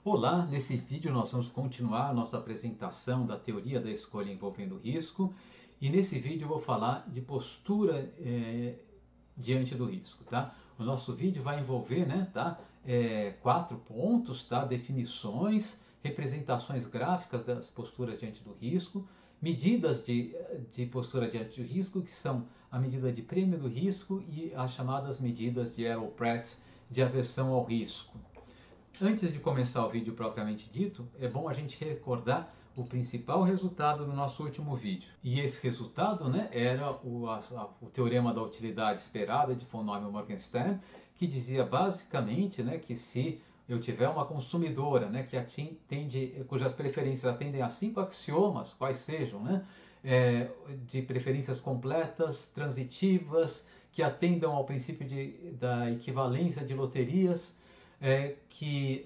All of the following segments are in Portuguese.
Olá, nesse vídeo nós vamos continuar a nossa apresentação da teoria da escolha envolvendo risco e nesse vídeo eu vou falar de postura diante do risco, tá? O nosso vídeo vai envolver, né, tá, 4 pontos, tá? Definições, representações gráficas das posturas diante do risco, medidas de postura diante do risco, que são a medida de prêmio do risco e as chamadas medidas de Errol-Pratt de aversão ao risco. Antes de começar o vídeo propriamente dito, é bom a gente recordar o principal resultado do nosso último vídeo. E esse resultado, né, era o teorema da utilidade esperada de von Neumann e Morgenstern, que dizia basicamente, né, que se eu tiver uma consumidora, né, que cujas preferências atendem a 5 axiomas, quais sejam, né, de preferências completas, transitivas, que atendam ao princípio da equivalência de loterias, que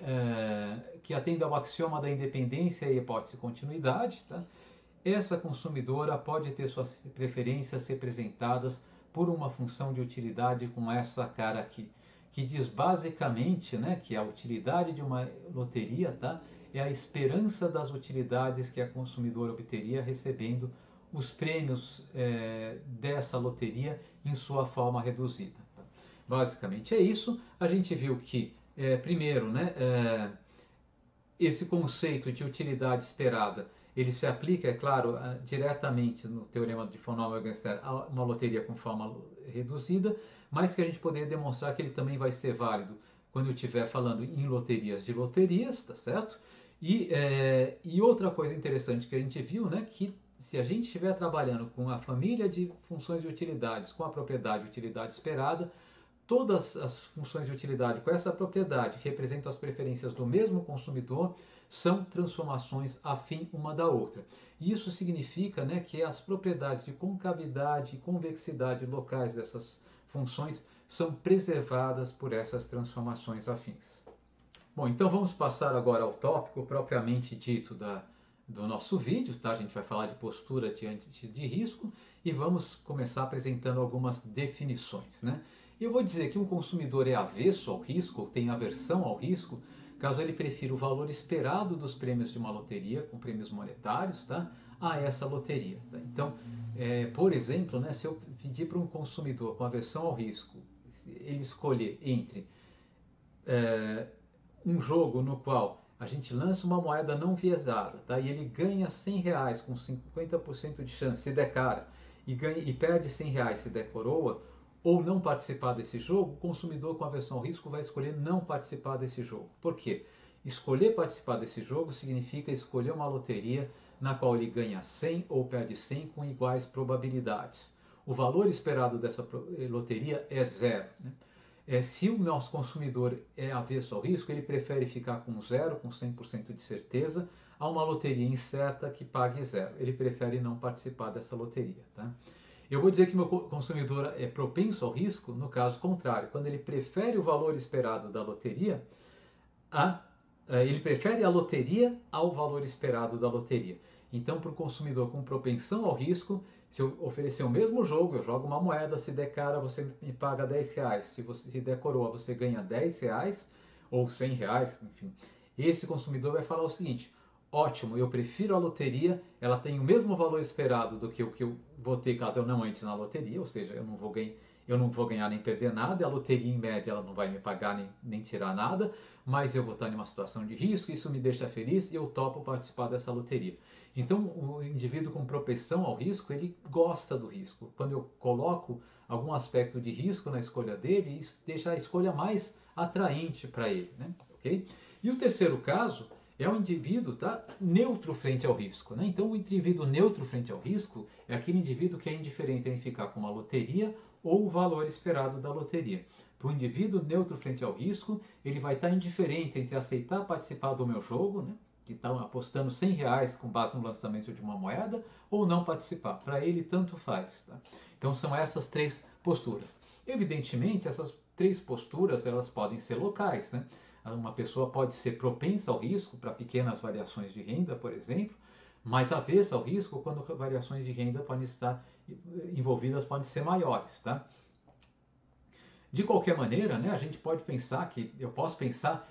atenda ao axioma da independência e hipótese de continuidade, tá? Essa consumidora pode ter suas preferências representadas por uma função de utilidade com essa cara aqui, que diz basicamente, né, que a utilidade de uma loteria, tá, é a esperança das utilidades que a consumidora obteria recebendo os prêmios dessa loteria em sua forma reduzida. Tá? Basicamente é isso. A gente viu que primeiro, né, esse conceito de utilidade esperada, ele se aplica, é claro, diretamente no teorema de von Neumann e Morgenstern a uma loteria com forma reduzida, mas que a gente poderia demonstrar que ele também vai ser válido quando eu estiver falando em loterias de loterias, tá certo? E outra coisa interessante que a gente viu, né, que se a gente estiver trabalhando com a família de funções de utilidades, com a propriedade de utilidade esperada, todas as funções de utilidade com essa propriedade que representam as preferências do mesmo consumidor são transformações afim uma da outra. E isso significa, né, que as propriedades de concavidade e convexidade locais dessas funções são preservadas por essas transformações afins. Bom, então vamos passar agora ao tópico propriamente dito do nosso vídeo, tá? A gente vai falar de postura diante de risco e vamos começar apresentando algumas definições, né? Eu vou dizer que um consumidor é avesso ao risco, ou tem aversão ao risco, caso ele prefira o valor esperado dos prêmios de uma loteria, com prêmios monetários, tá, a essa loteria. Tá? Então, por exemplo, né, se eu pedir para um consumidor com aversão ao risco, ele escolher entre um jogo no qual a gente lança uma moeda não viesada, tá? E ele ganha R$100 com 50% de chance se der cara e perde R$100 se der coroa, ou não participar desse jogo, o consumidor com aversão ao risco vai escolher não participar desse jogo. Por quê? Escolher participar desse jogo significa escolher uma loteria na qual ele ganha 100 ou perde 100 com iguais probabilidades. O valor esperado dessa loteria é zero, né? Se o nosso consumidor é avesso ao risco, ele prefere ficar com zero, com 100% de certeza, a uma loteria incerta que pague zero. Ele prefere não participar dessa loteria. Tá? Eu vou dizer que meu consumidor é propenso ao risco no caso contrário, quando ele prefere o valor esperado da loteria, ele prefere a loteria ao valor esperado da loteria. Então, para o consumidor com propensão ao risco, se eu oferecer o mesmo jogo, eu jogo uma moeda, se der cara você me paga R$10, se der coroa você ganha R$10 ou R$100, enfim. Esse consumidor vai falar o seguinte: ótimo, eu prefiro a loteria, ela tem o mesmo valor esperado do que o que eu vou ter caso eu não entre na loteria, ou seja, eu não vou ganhar nem perder nada, a loteria em média ela não vai me pagar nem tirar nada, mas eu vou estar em uma situação de risco, isso me deixa feliz e eu topo participar dessa loteria. Então o indivíduo com propensão ao risco, ele gosta do risco. Quando eu coloco algum aspecto de risco na escolha dele, isso deixa a escolha mais atraente para ele, né? Okay? E o terceiro caso é o indivíduo, tá, neutro frente ao risco. Né? Então, o indivíduo neutro frente ao risco é aquele indivíduo que é indiferente em ficar com uma loteria ou o valor esperado da loteria. Para o indivíduo neutro frente ao risco, ele vai estar indiferente entre aceitar participar do meu jogo, né, que está apostando R$100 com base no lançamento de uma moeda, ou não participar. Para ele, tanto faz. Tá? Então, são essas 3 posturas. Evidentemente, essas 3 posturas elas podem ser locais, né? Uma pessoa pode ser propensa ao risco para pequenas variações de renda, por exemplo, mas avessa ao risco quando variações de renda podem estar envolvidas, podem ser maiores, tá? De qualquer maneira, né, a gente pode pensar eu posso pensar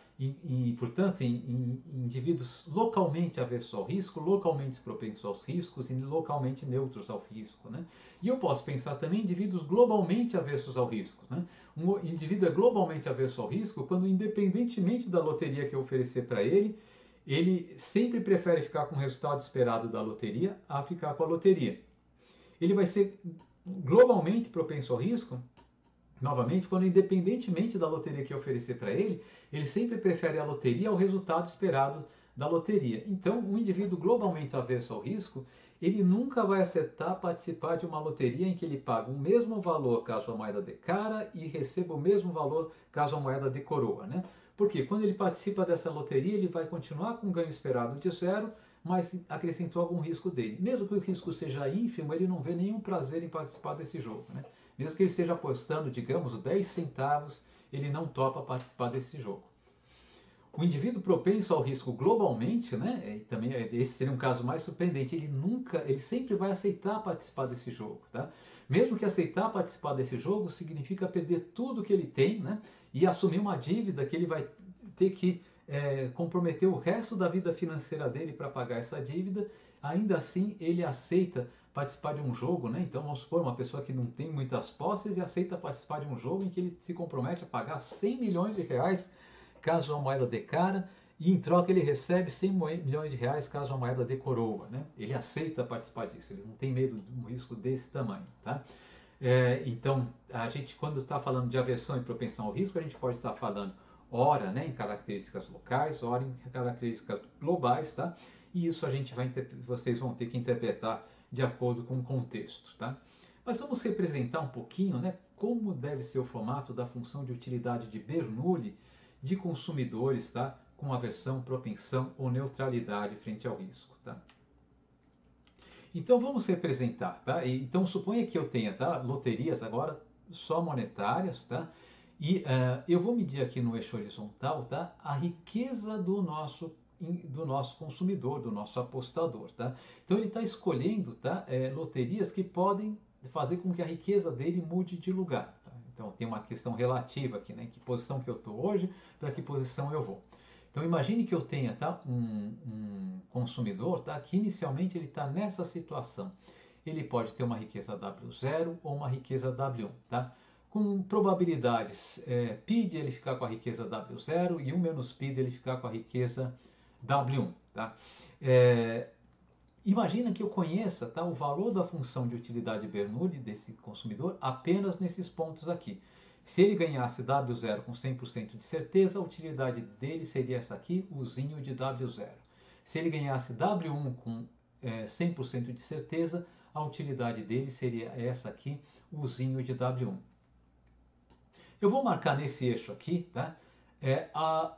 portanto, em indivíduos localmente avessos ao risco, localmente propensos aos riscos e localmente neutros ao risco, né? E eu posso pensar também em indivíduos globalmente avessos ao risco, né? Um indivíduo é globalmente avesso ao risco quando, independentemente da loteria que eu oferecer para ele sempre prefere ficar com o resultado esperado da loteria a ficar com a loteria. Ele vai ser globalmente propenso ao risco, novamente, quando independentemente da loteria que eu oferecer para ele sempre prefere a loteria ao resultado esperado da loteria. Então, um indivíduo globalmente avesso ao risco, ele nunca vai aceitar participar de uma loteria em que ele paga o mesmo valor caso a moeda dê cara e receba o mesmo valor caso a moeda dê coroa, né? Porque quando ele participa dessa loteria, ele vai continuar com o ganho esperado de zero, mas acrescentou algum risco dele. Mesmo que o risco seja ínfimo, ele não vê nenhum prazer em participar desse jogo, né? Mesmo que ele esteja apostando, digamos, 10 centavos, ele não topa participar desse jogo. O indivíduo propenso ao risco globalmente, né, e também esse seria um caso mais surpreendente, ele sempre vai aceitar participar desse jogo, tá? Mesmo que aceitar participar desse jogo significa perder tudo que ele tem, né, e assumir uma dívida que ele vai ter que comprometer o resto da vida financeira dele para pagar essa dívida. Ainda assim, ele aceita participar de um jogo, né? Então, vamos supor, uma pessoa que não tem muitas posses e aceita participar de um jogo em que ele se compromete a pagar 100 milhões de reais caso a moeda dê cara, e em troca ele recebe 100 milhões de reais caso a moeda dê coroa, né? Ele aceita participar disso, ele não tem medo de um risco desse tamanho, tá? Então, a gente, quando está falando de aversão e propensão ao risco, a gente pode estar falando ora, né, em características locais, ora em características globais, tá? E isso vocês vão ter que interpretar de acordo com o contexto, tá? Mas vamos representar um pouquinho, né, como deve ser o formato da função de utilidade de Bernoulli de consumidores, tá, com aversão, propensão ou neutralidade frente ao risco, tá? Então vamos representar, tá? Então suponha que eu tenha, tá, loterias agora só monetárias, tá? E eu vou medir aqui no eixo horizontal, tá, a riqueza do nosso consumidor, do nosso apostador, tá? Então ele está escolhendo, tá, loterias que podem fazer com que a riqueza dele mude de lugar, tá? Então tem uma questão relativa aqui, né? Em que posição que eu estou hoje, para que posição eu vou. Então imagine que eu tenha, tá, um consumidor, tá, que inicialmente ele está nessa situação. Ele pode ter uma riqueza W0 ou uma riqueza W1, tá? Com probabilidades π de ele ficar com a riqueza W0 e 1 menos π de ele ficar com a riqueza W1, tá? Imagina que eu conheça, tá, o valor da função de utilidade Bernoulli desse consumidor apenas nesses pontos aqui. Se ele ganhasse W0 com 100% de certeza, a utilidade dele seria essa aqui, uzinho de W0. Se ele ganhasse W1 com 100% de certeza, a utilidade dele seria essa aqui, uzinho de W1. Eu vou marcar nesse eixo aqui, tá, a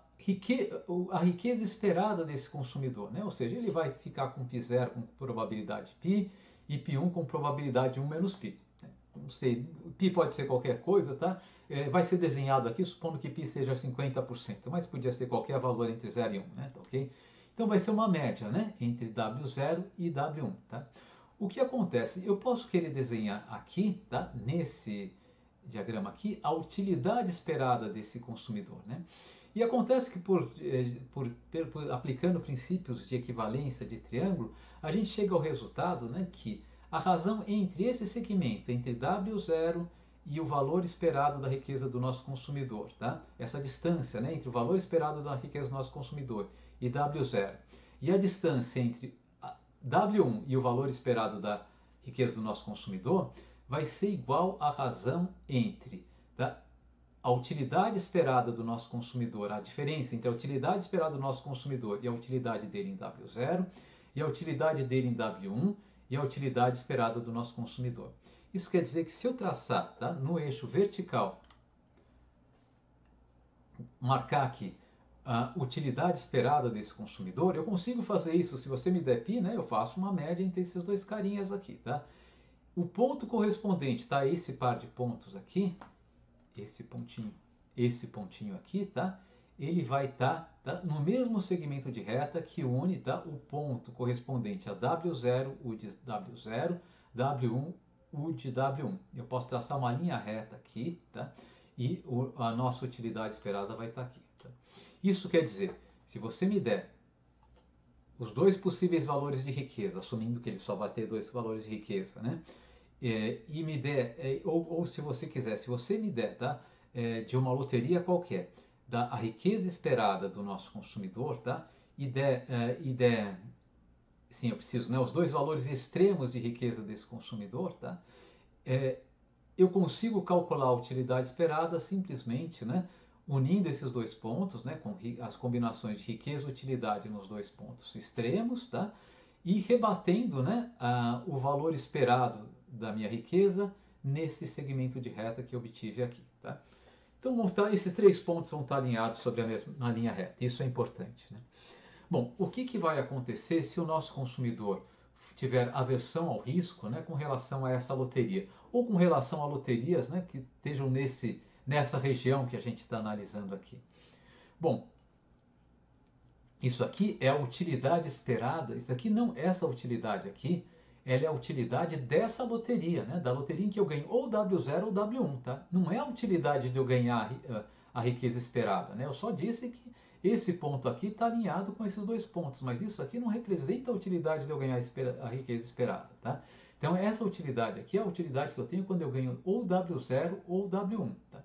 riqueza esperada desse consumidor, né? Ou seja, ele vai ficar com π0 com probabilidade π e π1 com probabilidade 1 menos π. Não sei, π pode ser qualquer coisa, tá? Vai ser desenhado aqui supondo que π seja 50%, mas podia ser qualquer valor entre 0 e 1, né? Tá, ok? Então vai ser uma média, né, entre W0 e W1, tá? O que acontece? Eu posso querer desenhar aqui, tá, nesse diagrama aqui, a utilidade esperada desse consumidor, né? E acontece que aplicando princípios de equivalência de triângulo, a gente chega ao resultado, né, que a razão entre esse segmento, entre W0 e o valor esperado da riqueza do nosso consumidor, tá? Essa distância, né, entre o valor esperado da riqueza do nosso consumidor e W0, e a distância entre W1 e o valor esperado da riqueza do nosso consumidor, vai ser igual à razão entre, tá, a utilidade esperada do nosso consumidor, a diferença entre a utilidade esperada do nosso consumidor e a utilidade dele em W0, e a utilidade dele em W1, e a utilidade esperada do nosso consumidor. Isso quer dizer que se eu traçar, tá, no eixo vertical, marcar aqui a utilidade esperada desse consumidor, eu consigo fazer isso. Se você me der π, né, eu faço uma média entre esses dois carinhas aqui, tá? O ponto correspondente, tá, a esse par de pontos aqui, esse pontinho aqui, tá? Ele vai estar, tá, no mesmo segmento de reta que une, tá, o ponto correspondente a W0, U de W0, W1, U de W1. Eu posso traçar uma linha reta aqui, tá? E a nossa utilidade esperada vai estar aqui. Tá? Isso quer dizer, se você me der os dois possíveis valores de riqueza, assumindo que ele só vai ter dois valores de riqueza, né? E me der, ou se você quiser, se você me der, tá? De uma loteria qualquer, a riqueza esperada do nosso consumidor, tá? E der, sim, eu preciso, né? Os dois valores extremos de riqueza desse consumidor, tá? Eu consigo calcular a utilidade esperada simplesmente, né? Unindo esses dois pontos, né? Com as combinações de riqueza e utilidade nos dois pontos extremos, tá? E rebatendo, né? O valor esperado da minha riqueza nesse segmento de reta que eu obtive aqui, tá? Então esses três pontos vão estar alinhados sobre a mesma linha reta. Isso é importante, né? Bom, o que vai acontecer se o nosso consumidor tiver aversão ao risco, né, com relação a essa loteria, ou com relação a loterias, né, que estejam nessa região que a gente está analisando aqui? Bom, isso aqui é a utilidade esperada. Isso aqui não, essa utilidade aqui, ela é a utilidade dessa loteria, né, da loteria em que eu ganho ou W0 ou W1, tá? Não é a utilidade de eu ganhar a riqueza esperada, né? Eu só disse que esse ponto aqui está alinhado com esses dois pontos, mas isso aqui não representa a utilidade de eu ganhar a riqueza esperada, tá? Então essa utilidade aqui é a utilidade que eu tenho quando eu ganho ou W0 ou W1, tá?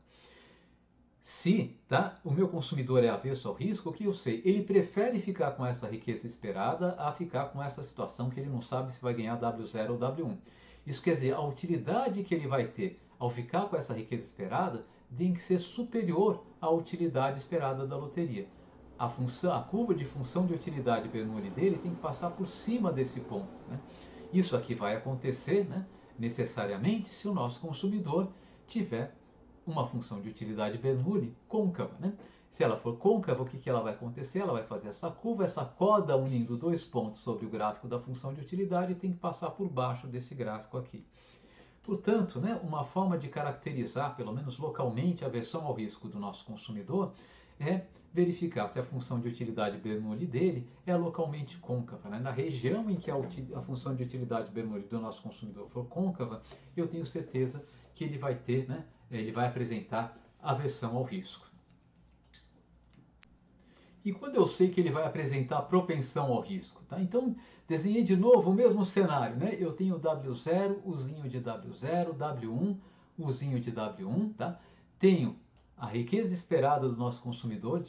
Se, tá, o meu consumidor é avesso ao risco, o que eu sei? Ele prefere ficar com essa riqueza esperada a ficar com essa situação que ele não sabe se vai ganhar W0 ou W1. Isso quer dizer, a utilidade que ele vai ter ao ficar com essa riqueza esperada tem que ser superior à utilidade esperada da loteria. A curva de função de utilidade Bernoulli dele tem que passar por cima desse ponto, né? Isso aqui vai acontecer, né, necessariamente se o nosso consumidor tiver uma função de utilidade Bernoulli côncava, né? Se ela for côncava, o que ela vai acontecer? Ela vai fazer essa curva, essa coda unindo dois pontos sobre o gráfico da função de utilidade e tem que passar por baixo desse gráfico aqui. Portanto, né, uma forma de caracterizar, pelo menos localmente, a aversão ao risco do nosso consumidor é verificar se a função de utilidade Bernoulli dele é localmente côncava, né? Na região em que a função de utilidade Bernoulli do nosso consumidor for côncava, eu tenho certeza que ele vai ter, né, ele vai apresentar aversão ao risco. E quando eu sei que ele vai apresentar propensão ao risco, tá? Então, desenhei de novo o mesmo cenário, né? Eu tenho W0, uzinho de W0, W1, uzinho de W1, tá? Tenho a riqueza esperada do nosso consumidor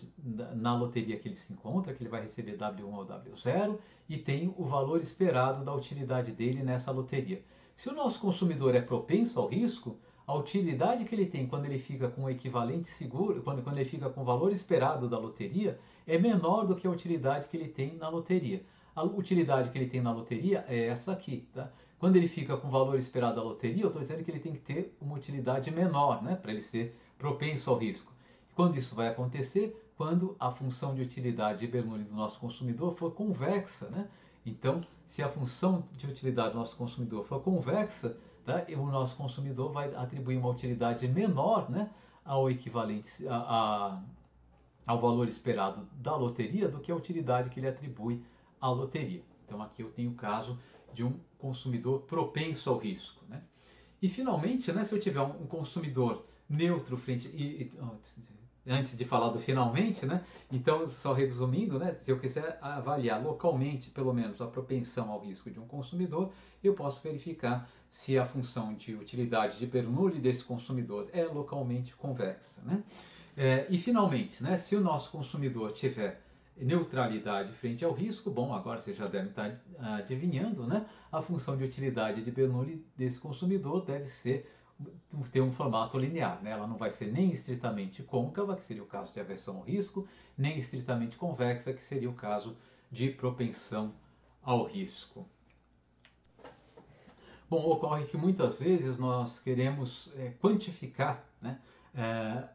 na loteria que ele se encontra, que ele vai receber W1 ou W0, e tenho o valor esperado da utilidade dele nessa loteria. Se o nosso consumidor é propenso ao risco, a utilidade que ele tem quando ele fica com o equivalente seguro, quando ele fica com o valor esperado da loteria, é menor do que a utilidade que ele tem na loteria. A utilidade que ele tem na loteria é essa aqui, tá? Quando ele fica com o valor esperado da loteria, eu estou dizendo que ele tem que ter uma utilidade menor, né, para ele ser propenso ao risco. E quando isso vai acontecer? Quando a função de utilidade de Bernoulli do nosso consumidor for convexa, né? Então, se a função de utilidade do nosso consumidor for convexa, tá, o nosso consumidor vai atribuir uma utilidade menor, né, ao equivalente ao valor esperado da loteria do que a utilidade que ele atribui à loteria. Então aqui eu tenho o caso de um consumidor propenso ao risco, né? E finalmente, né, se eu tiver um consumidor neutro frente antes de falar do finalmente, né? Então, só resumindo, né, se eu quiser avaliar localmente, pelo menos, a propensão ao risco de um consumidor, eu posso verificar se a função de utilidade de Bernoulli desse consumidor é localmente convexa, né? E finalmente, né, se o nosso consumidor tiver neutralidade frente ao risco, bom, agora vocês já devem estar adivinhando, né? A função de utilidade de Bernoulli desse consumidor deve ter um formato linear, né? Ela não vai ser nem estritamente côncava, que seria o caso de aversão ao risco, nem estritamente convexa, que seria o caso de propensão ao risco. Bom, ocorre que muitas vezes nós queremos quantificar, né,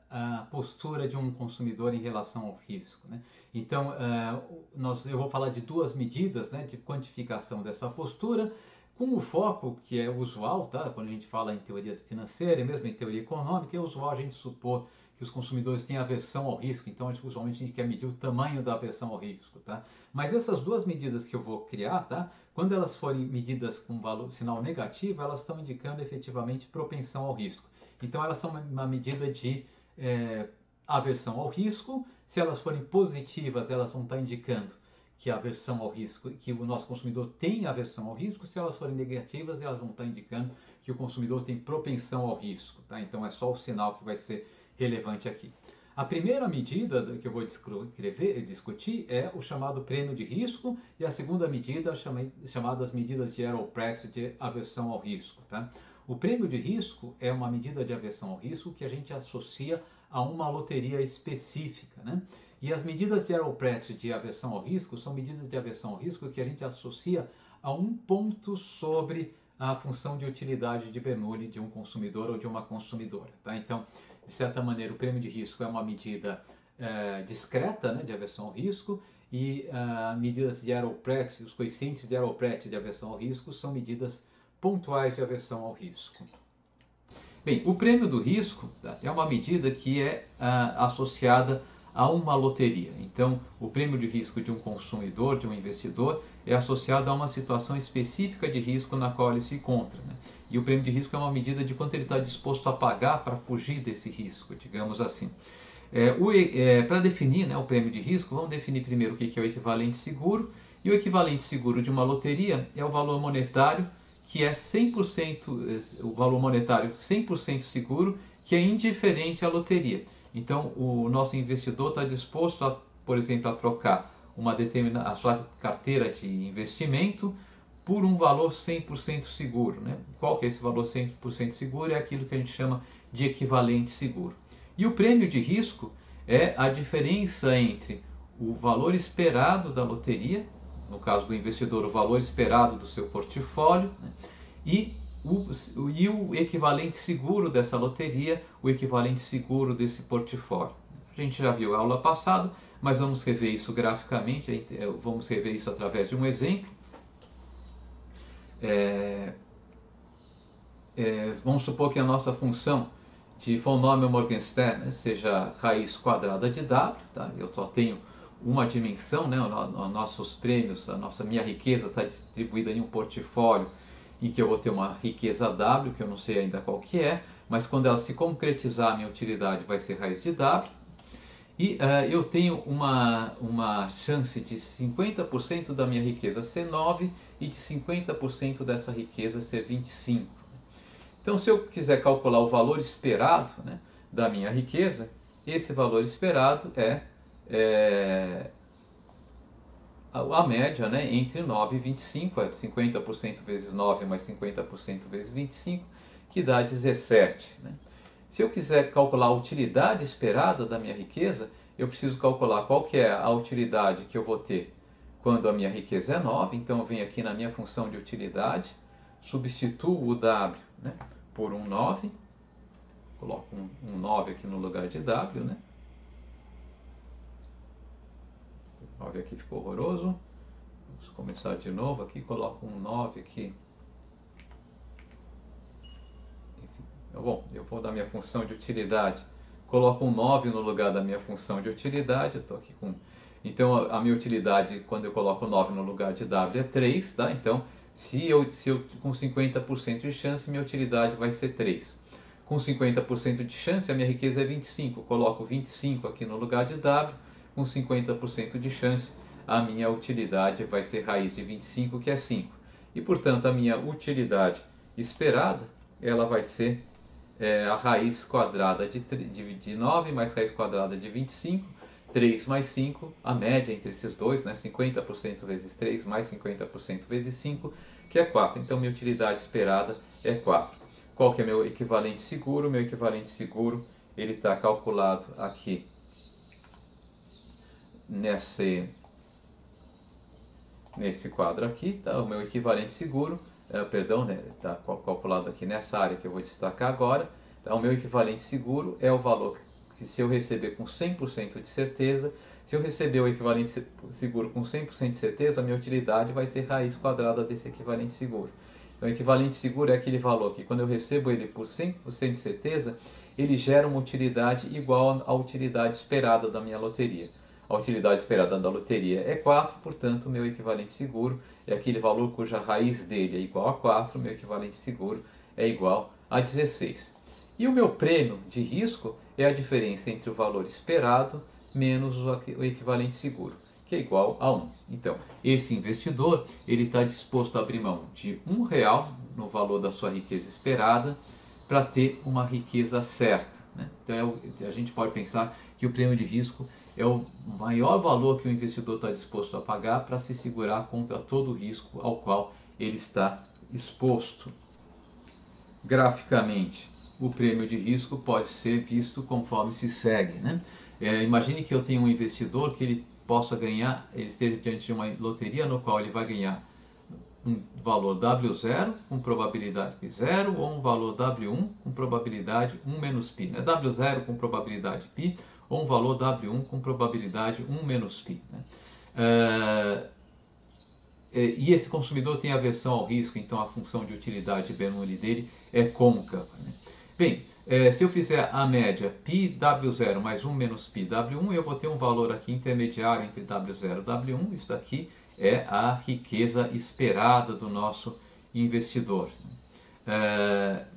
a postura de um consumidor em relação ao risco, né? Então, eu vou falar de duas medidas, né, de quantificação dessa postura, com o foco que é usual, tá? Quando a gente fala em teoria financeira e mesmo em teoria econômica, é usual a gente supor que os consumidores têm aversão ao risco, então usualmente a gente quer medir o tamanho da aversão ao risco, tá? Mas essas duas medidas que eu vou criar, tá? Quando elas forem medidas com valor, sinal negativo, elas estão indicando efetivamente propensão ao risco. Então elas são uma medida de aversão ao risco Se elas forem positivas, elas vão estar indicando que a aversão ao risco, que o nosso consumidor tem aversão ao risco. Se elas forem negativas, elas vão estar indicando que o consumidor tem propensão ao risco, tá? Então é só o sinal que vai ser relevante aqui. A primeira medida que eu vou discutir é o chamado prêmio de risco, e a segunda medida chamadas medidas de Aeropraxis de aversão ao risco, tá? O prêmio de risco é uma medida de aversão ao risco que a gente associa a uma loteria específica, né? E as medidas de Aeropraxis de aversão ao risco são medidas de aversão ao risco que a gente associa a um ponto sobre a função de utilidade de Bernoulli de um consumidor ou de uma consumidora, tá? Então, de certa maneira, o prêmio de risco é uma medida discreta, né, de aversão ao risco, e medidas de Aeropraxis, os coeficientes de Aeropraxis de aversão ao risco são medidas pontuais de aversão ao risco. Bem, o prêmio do risco, tá, é uma medida que é associada a uma loteria. Então, o prêmio de risco de um consumidor, de um investidor, é associado a uma situação específica de risco na qual ele se encontra, né? E o prêmio de risco é uma medida de quanto ele está disposto a pagar para fugir desse risco, digamos assim. Para definir, né, o prêmio de risco, vamos definir primeiro o que é o equivalente seguro. E o equivalente seguro de uma loteria é o valor monetário que é 100%, o valor monetário 100% seguro, que é indiferente à loteria. Então, o nosso investidor está disposto, por exemplo, a trocar a sua carteira de investimento por um valor 100% seguro, né? Qual que é esse valor 100% seguro? É aquilo que a gente chama de equivalente seguro. E o prêmio de risco é a diferença entre o valor esperado da loteria, no caso do investidor, o valor esperado do seu portfólio, né? e o equivalente seguro dessa loteria, o equivalente seguro desse portfólio. A gente já viu a aula passada, mas vamos rever isso graficamente, vamos rever isso através de um exemplo. Vamos supor que a nossa função de von Neumann-Morgenstern, né, seja raiz quadrada de W, tá? Eu só tenho uma dimensão, né? Os nossos prêmios, minha riqueza está distribuída em um portfólio em que eu vou ter uma riqueza W, que eu não sei ainda qual que é, mas quando ela se concretizar, a minha utilidade vai ser raiz de W. E eu tenho uma chance de 50% da minha riqueza ser 9 e de 50% dessa riqueza ser 25. Então, se eu quiser calcular o valor esperado, né, da minha riqueza, esse valor esperado é a média, né, entre 9 e 25, 50% vezes 9 mais 50% vezes 25, que dá 17. Né? Se eu quiser calcular a utilidade esperada da minha riqueza, eu preciso calcular qual que é a utilidade que eu vou ter quando a minha riqueza é 9. Então eu venho aqui na minha função de utilidade, substituo o W, né, por um 9, coloco um 9 aqui no lugar de W, né? 9 aqui ficou horroroso. Vamos começar de novo aqui, coloco um 9 aqui. Bom, eu vou dar minha função de utilidade, coloco um 9 no lugar da minha função de utilidade, eu tô aqui com... Então a minha utilidade, quando eu coloco 9 no lugar de W, é 3, tá? Então, se eu com 50% de chance, minha utilidade vai ser 3. Com 50% de chance, a minha riqueza é 25, eu coloco 25 aqui no lugar de W, com 50% de chance, a minha utilidade vai ser raiz de 25, que é 5. E, portanto, a minha utilidade esperada, ela vai ser a raiz quadrada de 9 mais raiz quadrada de 25, 3 mais 5, a média entre esses dois, né? 50% vezes 3 mais 50% vezes 5, que é 4. Então, minha utilidade esperada é 4. Qual que é meu equivalente seguro? Meu equivalente seguro, ele está calculado aqui nesse quadro aqui, tá? O meu equivalente seguro, está calculado aqui nessa área que eu vou destacar agora. Então, o meu equivalente seguro é o valor que, se eu receber com 100% de certeza, se eu receber o equivalente seguro com 100% de certeza, a minha utilidade vai ser raiz quadrada desse equivalente seguro. Então, o equivalente seguro é aquele valor que, quando eu recebo ele por 100% de certeza, ele gera uma utilidade igual à utilidade esperada da minha loteria. A utilidade esperada da loteria é 4, portanto, o meu equivalente seguro é aquele valor cuja raiz dele é igual a 4, o meu equivalente seguro é igual a 16. E o meu prêmio de risco é a diferença entre o valor esperado menos o equivalente seguro, que é igual a 1. Então, esse investidor ele está disposto a abrir mão de R$ 1 no valor da sua riqueza esperada para ter uma riqueza certa, né? Então, a gente pode pensar que o prêmio de risco é o maior valor que o investidor está disposto a pagar para se segurar contra todo o risco ao qual ele está exposto. Graficamente, o prêmio de risco pode ser visto conforme se segue, né? Imagine que eu tenho um investidor que ele possa ganhar, ele esteja diante de uma loteria no qual ele vai ganhar um valor W0 com probabilidade π0 ou um valor W1 com probabilidade 1 menos π. Né? W0 com probabilidade π ou um valor W1 com probabilidade 1 menos π. Né? E esse consumidor tem aversão ao risco, então a função de utilidade Bernoulli dele é côncava. Né? Bem, se eu fizer a média πW0 mais 1 menos πW1, eu vou ter um valor aqui intermediário entre W0 e W1. Isso daqui é a riqueza esperada do nosso investidor.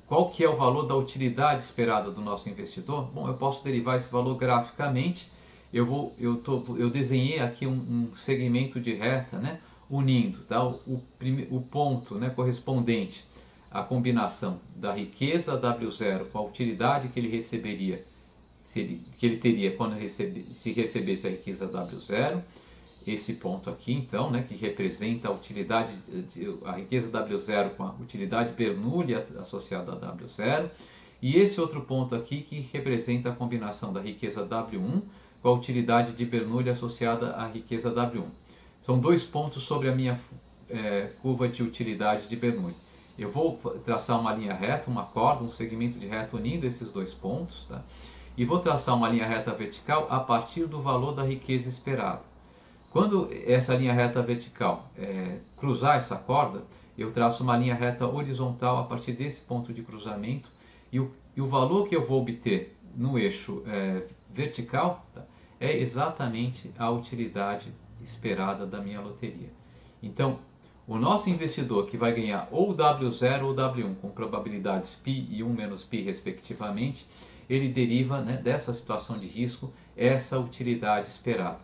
Qual que é o valor da utilidade esperada do nosso investidor? Bom, eu posso derivar esse valor graficamente. Eu desenhei aqui um segmento de reta, né, unindo, tá, o ponto, né, correspondente à combinação da riqueza W0 com a utilidade que ele receberia, que ele teria quando se recebesse a riqueza W0. Esse ponto aqui, então, né, que representa a utilidade, a riqueza W0 com a utilidade Bernoulli associada a W0, e esse outro ponto aqui que representa a combinação da riqueza W1 com a utilidade de Bernoulli associada à riqueza W1. São dois pontos sobre a minha curva de utilidade de Bernoulli. Eu vou traçar uma linha reta, uma corda, um segmento de reta unindo esses dois pontos, tá? E vou traçar uma linha reta vertical a partir do valor da riqueza esperada. Quando essa linha reta vertical cruzar essa corda, eu traço uma linha reta horizontal a partir desse ponto de cruzamento, e o valor que eu vou obter no eixo vertical, tá, é exatamente a utilidade esperada da minha loteria. Então, o nosso investidor que vai ganhar ou W0 ou W1 com probabilidades π e 1 menos π respectivamente, ele deriva, né, dessa situação de risco essa utilidade esperada.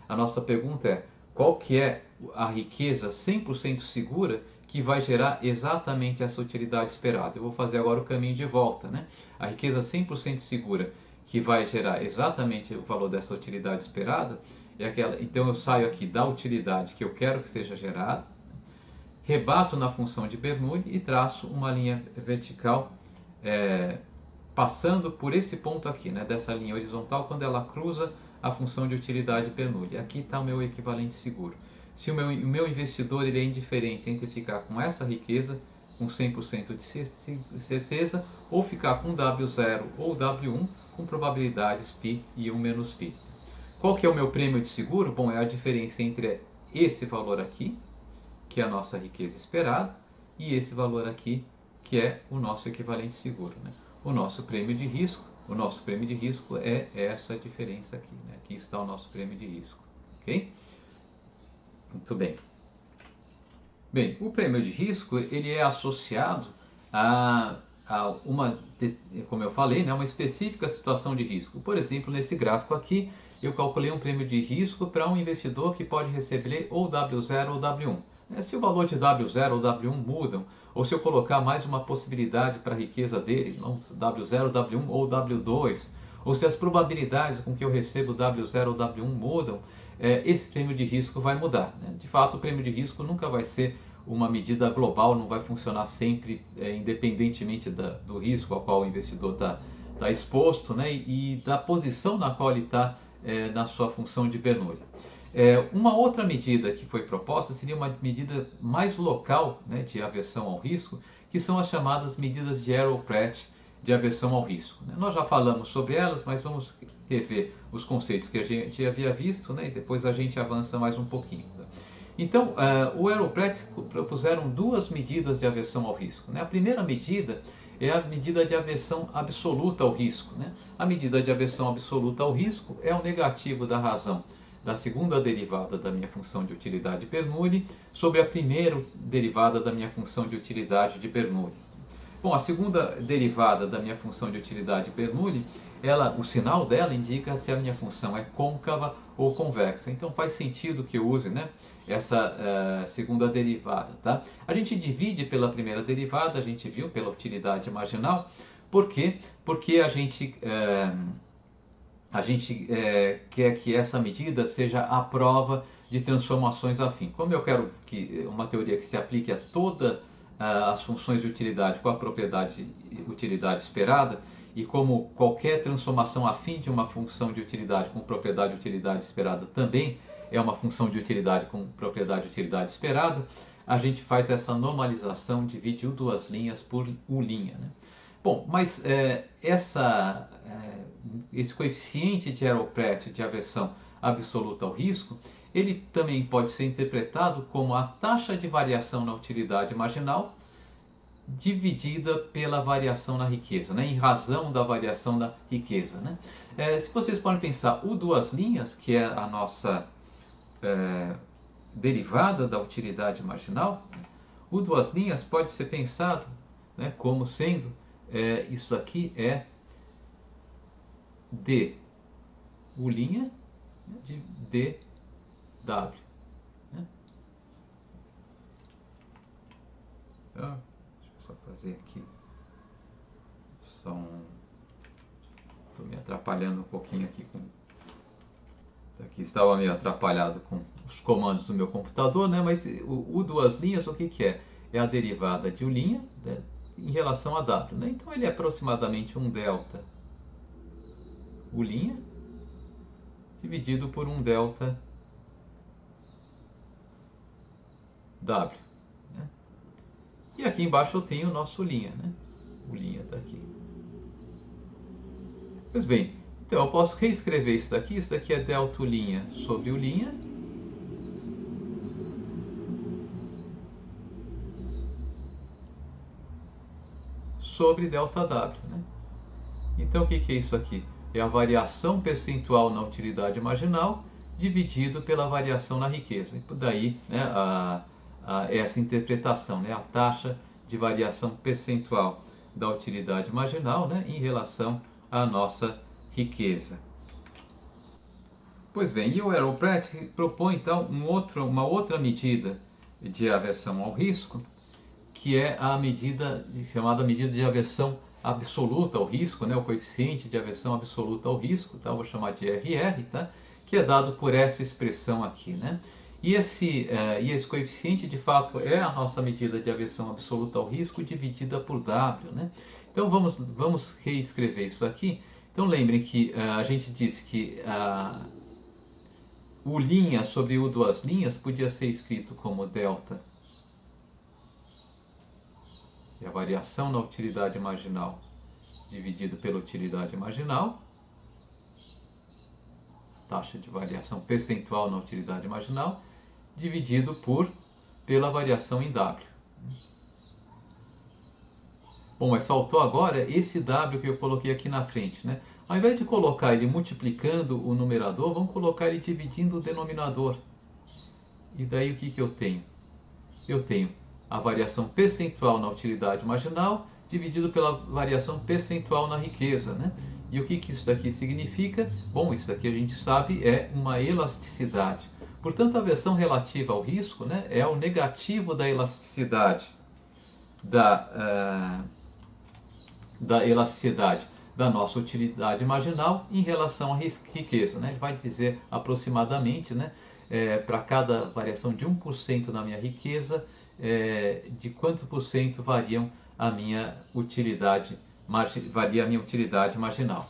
A nossa pergunta é: qual que é a riqueza 100% segura que vai gerar exatamente essa utilidade esperada? Eu vou fazer agora o caminho de volta, né? A riqueza 100% segura que vai gerar exatamente o valor dessa utilidade esperada é aquela. Então eu saio aqui da utilidade que eu quero que seja gerada, rebato na função de Bernoulli e traço uma linha vertical passando por esse ponto aqui, né, dessa linha horizontal, quando ela cruza a função de utilidade Bernoulli. Aqui está o meu equivalente seguro. Se o meu investidor ele é indiferente entre ficar com essa riqueza com 100% de certeza ou ficar com W0 ou W1 com probabilidades π e 1 menos π. Qual que é o meu prêmio de seguro? Bom, é a diferença entre esse valor aqui, que é a nossa riqueza esperada, e esse valor aqui, que é o nosso equivalente seguro, né? O nosso prêmio de risco é essa diferença aqui, né? Aqui está o nosso prêmio de risco, ok? Muito bem. Bem, o prêmio de risco ele é associado a uma, como eu falei, né, uma específica situação de risco. Por exemplo, nesse gráfico aqui, eu calculei um prêmio de risco para um investidor que pode receber ou W0 ou W1. Se o valor de W0 ou W1 mudam, ou se eu colocar mais uma possibilidade para a riqueza dele, não, W0, W1 ou W2, ou se as probabilidades com que eu recebo W0 ou W1 mudam, esse prêmio de risco vai mudar, né? De fato, o prêmio de risco nunca vai ser uma medida global, não vai funcionar sempre independentemente do risco ao qual o investidor está exposto, né? E da posição na qual ele está na sua função de Bernoulli. Uma outra medida que foi proposta seria uma medida mais local, né, de aversão ao risco, que são as chamadas medidas de Arrow-Pratt de aversão ao risco, né? Nós já falamos sobre elas, mas vamos rever os conceitos que a gente havia visto, né, e depois a gente avança mais um pouquinho. Tá? Então, o Arrow-Pratt propuseram duas medidas de aversão ao risco, né? A primeira medida é a medida de aversão absoluta ao risco, né? A medida de aversão absoluta ao risco é o negativo da razão da segunda derivada da minha função de utilidade Bernoulli sobre a primeira derivada da minha função de utilidade de Bernoulli. Bom, a segunda derivada da minha função de utilidade Bernoulli o sinal dela indica se a minha função é côncava ou convexa. Então faz sentido que eu use, né, essa segunda derivada. Tá? A gente divide pela primeira derivada, a gente viu, pela utilidade marginal. Por quê? Porque a gente quer que essa medida seja a prova de transformações afim. Como eu quero que uma teoria que se aplique a todas as funções de utilidade com a propriedade utilidade esperada, e como qualquer transformação afim de uma função de utilidade com propriedade utilidade esperada também é uma função de utilidade com propriedade utilidade esperada, a gente faz essa normalização, divide U duas linhas por U linha. Né? Bom, mas esse coeficiente de Arrow-Pratt de aversão absoluta ao risco, ele também pode ser interpretado como a taxa de variação na utilidade marginal dividida pela variação na riqueza, né? Em razão da variação da riqueza. Né? Se vocês podem pensar, U duas linhas, que é a nossa derivada da utilidade marginal, U duas linhas pode ser pensado, né, como sendo isso aqui é d U' de dw. Né? Deixa eu só fazer aqui. Estou me atrapalhando um pouquinho aqui com. Aqui estava meio atrapalhado com os comandos do meu computador, né? Mas o U duas linhas, o que é? É a derivada de U', né, em relação a W. Né? Então ele é aproximadamente um delta U' dividido por um delta W. Né? E aqui embaixo eu tenho o nosso U', né? O U' está aqui. Pois bem, então eu posso reescrever isso daqui é delta U' sobre U', sobre delta W. Né? Então o que é isso aqui? É a variação percentual na utilidade marginal dividido pela variação na riqueza. E daí, né, essa interpretação, né, a taxa de variação percentual da utilidade marginal, né, em relação à nossa riqueza. Pois bem, e o Arrow-Pratt propõe então uma outra medida de aversão ao risco, que é a medida chamada medida de aversão absoluta ao risco, né, o coeficiente de aversão absoluta ao risco, tá? Vou chamar de RR, tá? Que é dado por essa expressão aqui. Né? E esse coeficiente, de fato, é a nossa medida de aversão absoluta ao risco dividida por W. Né? Então vamos reescrever isso aqui. Então lembrem que a gente disse que U' sobre U duas linhas podia ser escrito como delta e a variação na utilidade marginal dividido pela utilidade marginal, taxa de variação percentual na utilidade marginal, dividido pela variação em W. Bom, mas faltou agora esse W que eu coloquei aqui na frente. Né? Ao invés de colocar ele multiplicando o numerador, vamos colocar ele dividindo o denominador. E daí o que eu tenho? Eu tenho a variação percentual na utilidade marginal dividido pela variação percentual na riqueza. Né? E o que isso daqui significa? Bom, isso daqui a gente sabe é uma elasticidade. Portanto, a versão relativa ao risco, né, é o negativo da elasticidade da elasticidade da nossa utilidade marginal em relação à riqueza. Né? Ele vai dizer aproximadamente, né, para cada variação de 1% na minha riqueza, de quanto por cento varia a minha utilidade marginal.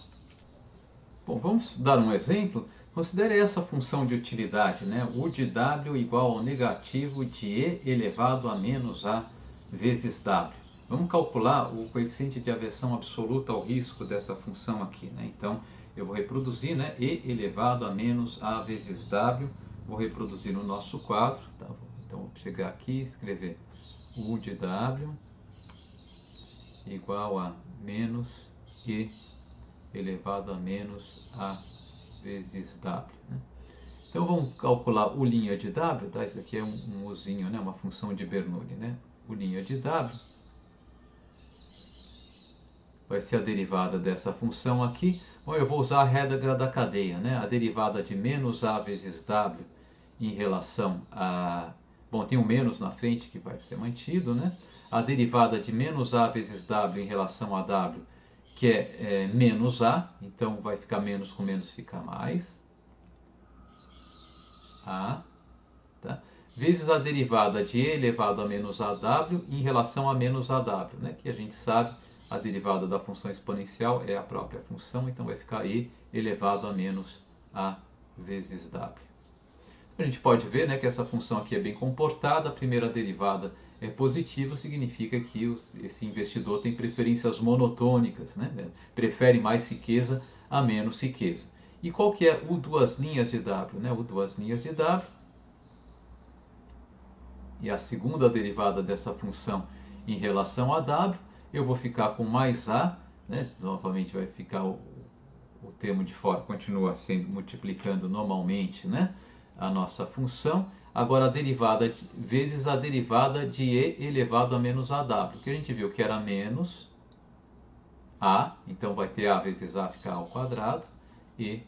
Bom, vamos dar um exemplo. Considere essa função de utilidade, né? U de W igual ao negativo de E elevado a menos A vezes W. Vamos calcular o coeficiente de aversão absoluta ao risco dessa função aqui. Né? Então, eu vou reproduzir, né, E elevado a menos A vezes W. Vou reproduzir no nosso quadro. Tá? Então, vou chegar aqui e escrever U de W igual a menos E elevado a menos A vezes W. Né? Então, vamos calcular U' de W. Tá? Isso aqui é um Uzinho, né, uma função de Bernoulli. Né? U' de W vai ser a derivada dessa função aqui. Bom, eu vou usar a regra da cadeia, né? A derivada de menos a vezes w em relação a... Bom, tem um menos na frente que vai ser mantido, né? A derivada de menos a vezes w em relação a w, que é menos a, então vai ficar menos com menos fica mais. A, tá? Vezes a derivada de e elevado a menos aw em relação a menos aw, né? Que a gente sabe, a derivada da função exponencial é a própria função, então vai ficar e elevado a menos a vezes w. A gente pode ver, né, que essa função aqui é bem comportada, a primeira derivada é positiva, significa que esse investidor tem preferências monotônicas, né? Prefere mais riqueza a menos riqueza. E qual que é o duas linhas de w? Né? O duas linhas de w, e a segunda derivada dessa função em relação a w, eu vou ficar com mais a, né? Novamente vai ficar o termo de fora, continua sendo multiplicando normalmente, né? A nossa função. Agora a derivada vezes a derivada de e elevado a menos aw, que a gente viu que era menos a, então vai ter a vezes a ficar ao quadrado, e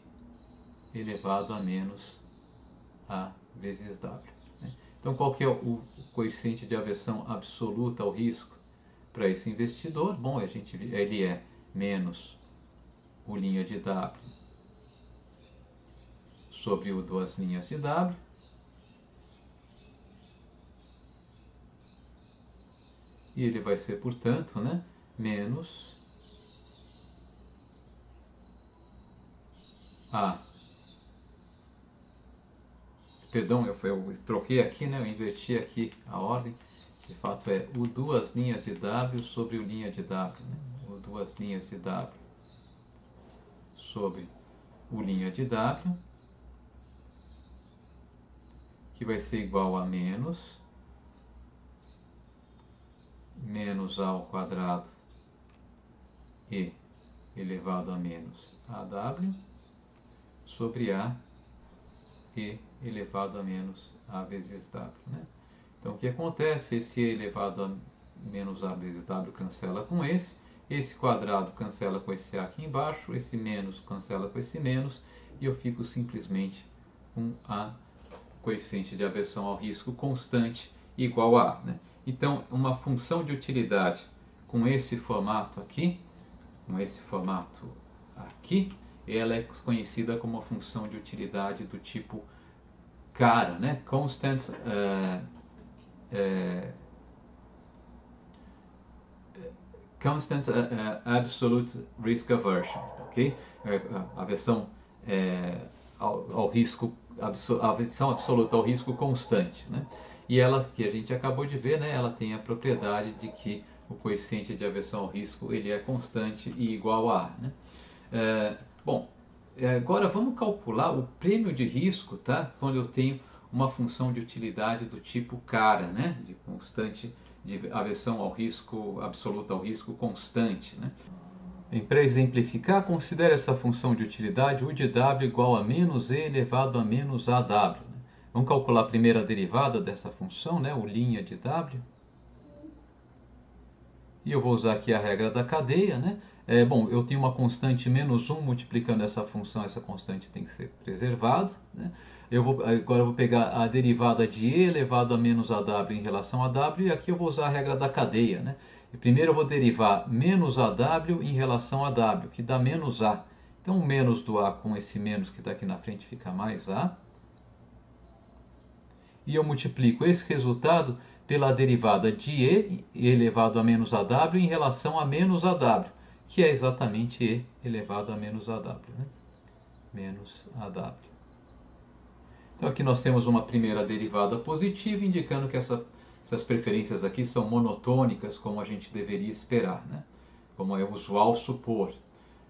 elevado a menos a vezes w. Né? Então qual que é o coeficiente de aversão absoluta ao risco para esse investidor? Bom, ele é menos o linha de w sobre o duas linhas de w, e ele vai ser, portanto, né, menos a... Perdão, eu troquei aqui, né, eu inverti aqui a ordem. De fato é o duas linhas de w sobre o linha de w, né? O duas linhas de w sobre o linha de w, que vai ser igual a menos a ao quadrado e elevado a menos aw sobre a e elevado a menos a vezes w, né? Então o que acontece? Esse e elevado a menos a vezes w cancela com esse quadrado cancela com esse a aqui embaixo, esse menos cancela com esse menos, e eu fico simplesmente com a coeficiente de aversão ao risco constante igual a A, né? Então, uma função de utilidade com esse formato aqui, ela é conhecida como uma função de utilidade do tipo cara, né? Constant Absolute Risk Aversion, ok? A aversão ao risco, a aversão absoluta ao risco constante, né? E ela, que a gente acabou de ver, né, ela tem a propriedade de que o coeficiente de aversão ao risco ele é constante e igual a A, né? Agora vamos calcular o prêmio de risco, tá? Quando eu tenho uma função de utilidade do tipo cara, né? De constante, de aversão ao risco, absoluta ao risco constante, né? Para exemplificar, considere essa função de utilidade u de w igual a menos e elevado a menos aw. Né? Vamos calcular a primeira derivada dessa função, né? O linha de w. E eu vou usar aqui a regra da cadeia, né? Bom, eu tenho uma constante menos 1 multiplicando essa função, essa constante tem que ser preservada, né? Agora eu vou pegar a derivada de e elevado a menos aw em relação a w, e aqui eu vou usar a regra da cadeia, né? E primeiro eu vou derivar menos aw em relação a w, que dá menos a. Então o menos do a com esse menos que está aqui na frente fica mais a. E eu multiplico esse resultado pela derivada de e elevado a menos aw em relação a menos aw, que é exatamente e elevado a menos aw, né? Menos aw. Então aqui nós temos uma primeira derivada positiva, indicando que essas preferências aqui são monotônicas, como a gente deveria esperar, né? Como é usual supor.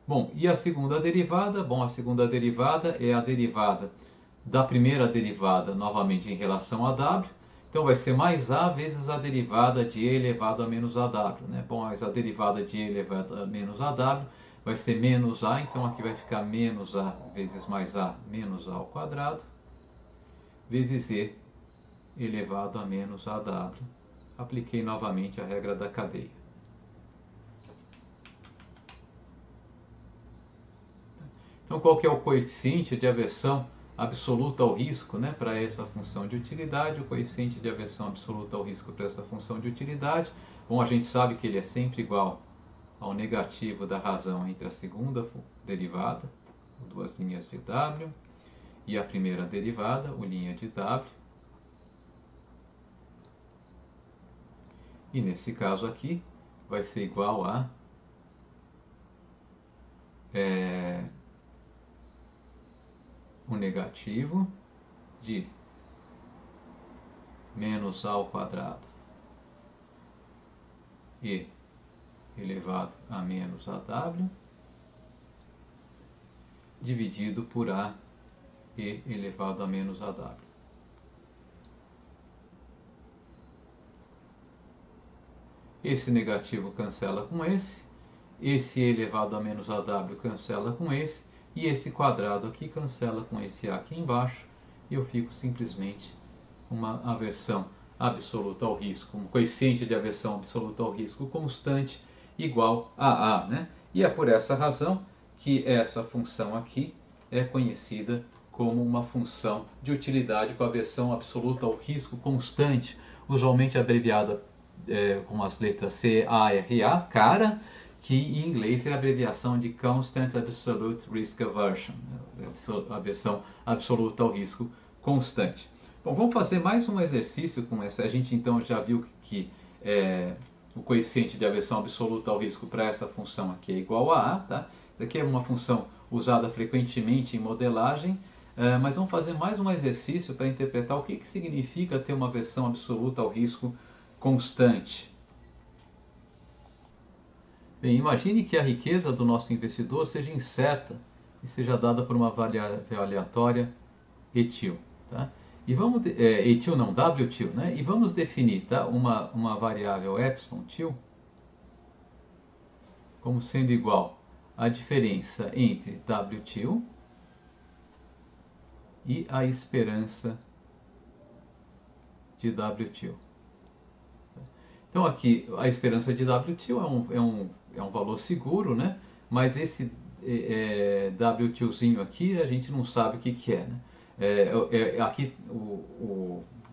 Bom, e a segunda derivada? Bom, a segunda derivada é a derivada da primeira derivada, novamente em relação a w. Então vai ser mais a vezes a derivada de e elevado a menos aw, né? Bom, mas a derivada de e elevado a menos aw vai ser menos a, então aqui vai ficar menos a vezes mais a menos a ao quadrado, vezes e elevado a menos aw. Apliquei novamente a regra da cadeia. Então, qual que é o coeficiente de aversão absoluta ao risco, né, para essa função de utilidade? O coeficiente de aversão absoluta ao risco para essa função de utilidade, bom, a gente sabe que ele é sempre igual ao negativo da razão entre a segunda derivada, duas linhas de W, e a primeira derivada, o linha de W. E nesse caso aqui, vai ser igual a o negativo de menos A ao quadrado e elevado a menos AW dividido por A e elevado a menos AW. Esse negativo cancela com esse elevado a menos AW cancela com e esse quadrado aqui cancela com esse A aqui embaixo, e eu fico simplesmente uma aversão absoluta ao risco, um coeficiente de aversão absoluta ao risco constante igual a A, né? E é por essa razão que essa função aqui é conhecida como uma função de utilidade com aversão absoluta ao risco constante, usualmente abreviada com as letras CARA, CARA, que em inglês é a abreviação de Constant Absolute Risk Aversion, aversão absoluta ao risco constante. Bom, vamos fazer mais um exercício com essa. A gente então já viu que o coeficiente de aversão absoluta ao risco para essa função aqui é igual a A, tá? Isso aqui é uma função usada frequentemente em modelagem, mas vamos fazer mais um exercício para interpretar o que significa ter uma aversão absoluta ao risco constante. Bem, imagine que a riqueza do nosso investidor seja incerta e seja dada por uma variável aleatória etil, tá? E vamos etil não, wtil, né? E vamos definir, tá, uma variável epsilon til como sendo igual à diferença entre wtil e a esperança de wtil. Então aqui a esperança de wtil é um valor seguro, né? Mas esse wtilzinho aqui a gente não sabe o que é, né? Aqui